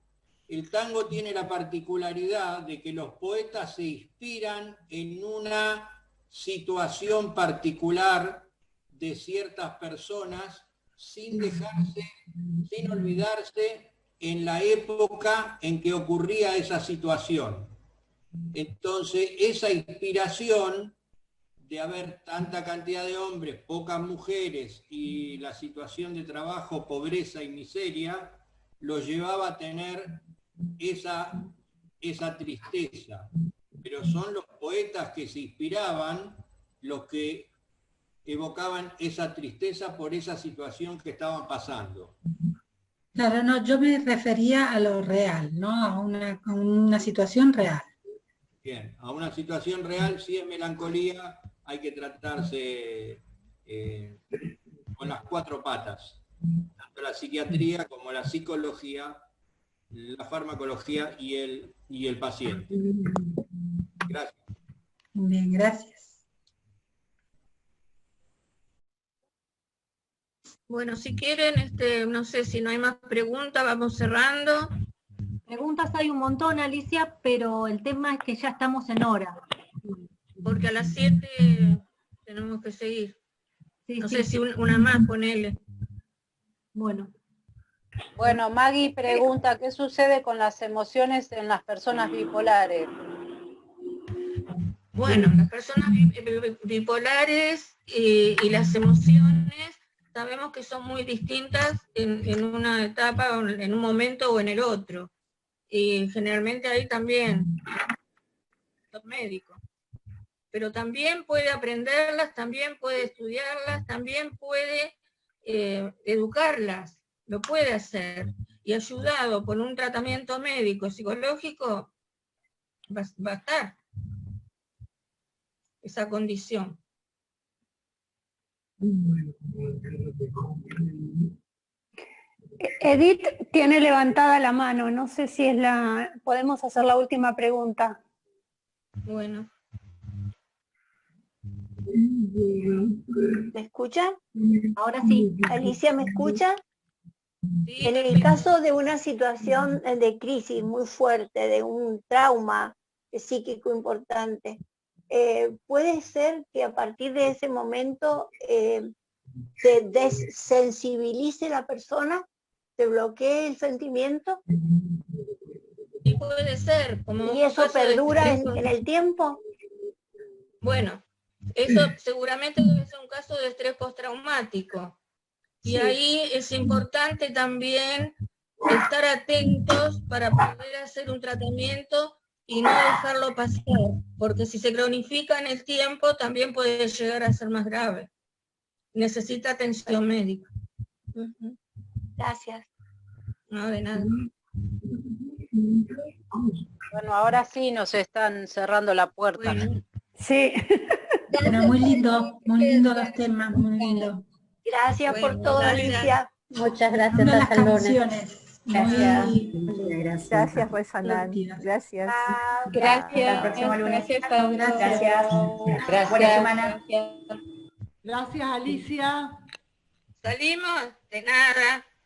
el tango tiene la particularidad de que los poetas se inspiran en una situación particular de ciertas personas sin olvidarse en la época en que ocurría esa situación. Entonces, esa inspiración de haber tanta cantidad de hombres, pocas mujeres y la situación de trabajo, pobreza y miseria, los llevaba a tener esa tristeza. Pero son los poetas que se inspiraban los que evocaban esa tristeza por esa situación que estaban pasando. Claro, no, yo me refería a lo real, ¿no? A una situación real. Bien, a una situación real, si es melancolía, hay que tratarse con las 4 patas, tanto la psiquiatría como la psicología, la farmacología y el paciente. Gracias. Bien, gracias. Bueno, si quieren, no sé si no hay más preguntas, vamos cerrando. Preguntas hay un montón, Alicia, pero el tema es que ya estamos en hora. Porque a las 7 tenemos que seguir. Sí, no sí, sé sí. si una más, ponele. Bueno. Bueno, Maggie pregunta, ¿qué sucede con las emociones en las personas bipolares? Bueno, las personas bipolares y las emociones sabemos que son muy distintas en una etapa, en un momento o en el otro. Y generalmente ahí también los médicos. Pero también puede aprenderlas, también puede estudiarlas, también puede educarlas, lo puede hacer. Y ayudado por un tratamiento médico, psicológico, va a estar esa condición. Edith tiene levantada la mano, no sé si es podemos hacer la última pregunta. Bueno. ¿Me escuchan? Ahora sí. Alicia, ¿me escucha? Sí, en el caso de una situación de crisis muy fuerte, de un trauma psíquico importante, puede ser que a partir de ese momento se desensibilice la persona, se bloquee el sentimiento. Y puede ser. Como ¿Y eso perdura en el tiempo? Bueno, eso seguramente debe ser un caso de estrés postraumático. Y ahí es importante también estar atentos para poder hacer un tratamiento y no dejarlo pasar, porque si se cronifica en el tiempo también puede llegar a ser más grave. Necesita atención médica. Gracias. No, de nada. Bueno, ahora sí nos están cerrando la puerta. Bueno. Sí. Bueno, muy lindo los temas, muy lindo. Gracias por todo, Alicia. Muchas gracias, Una de las hasta el lunes. canciones. Gracias, Resanan. Gracias. Gracias. Hasta el próximo lunes. Gracias. Buena semana. Gracias, Alicia. Salimos de nada.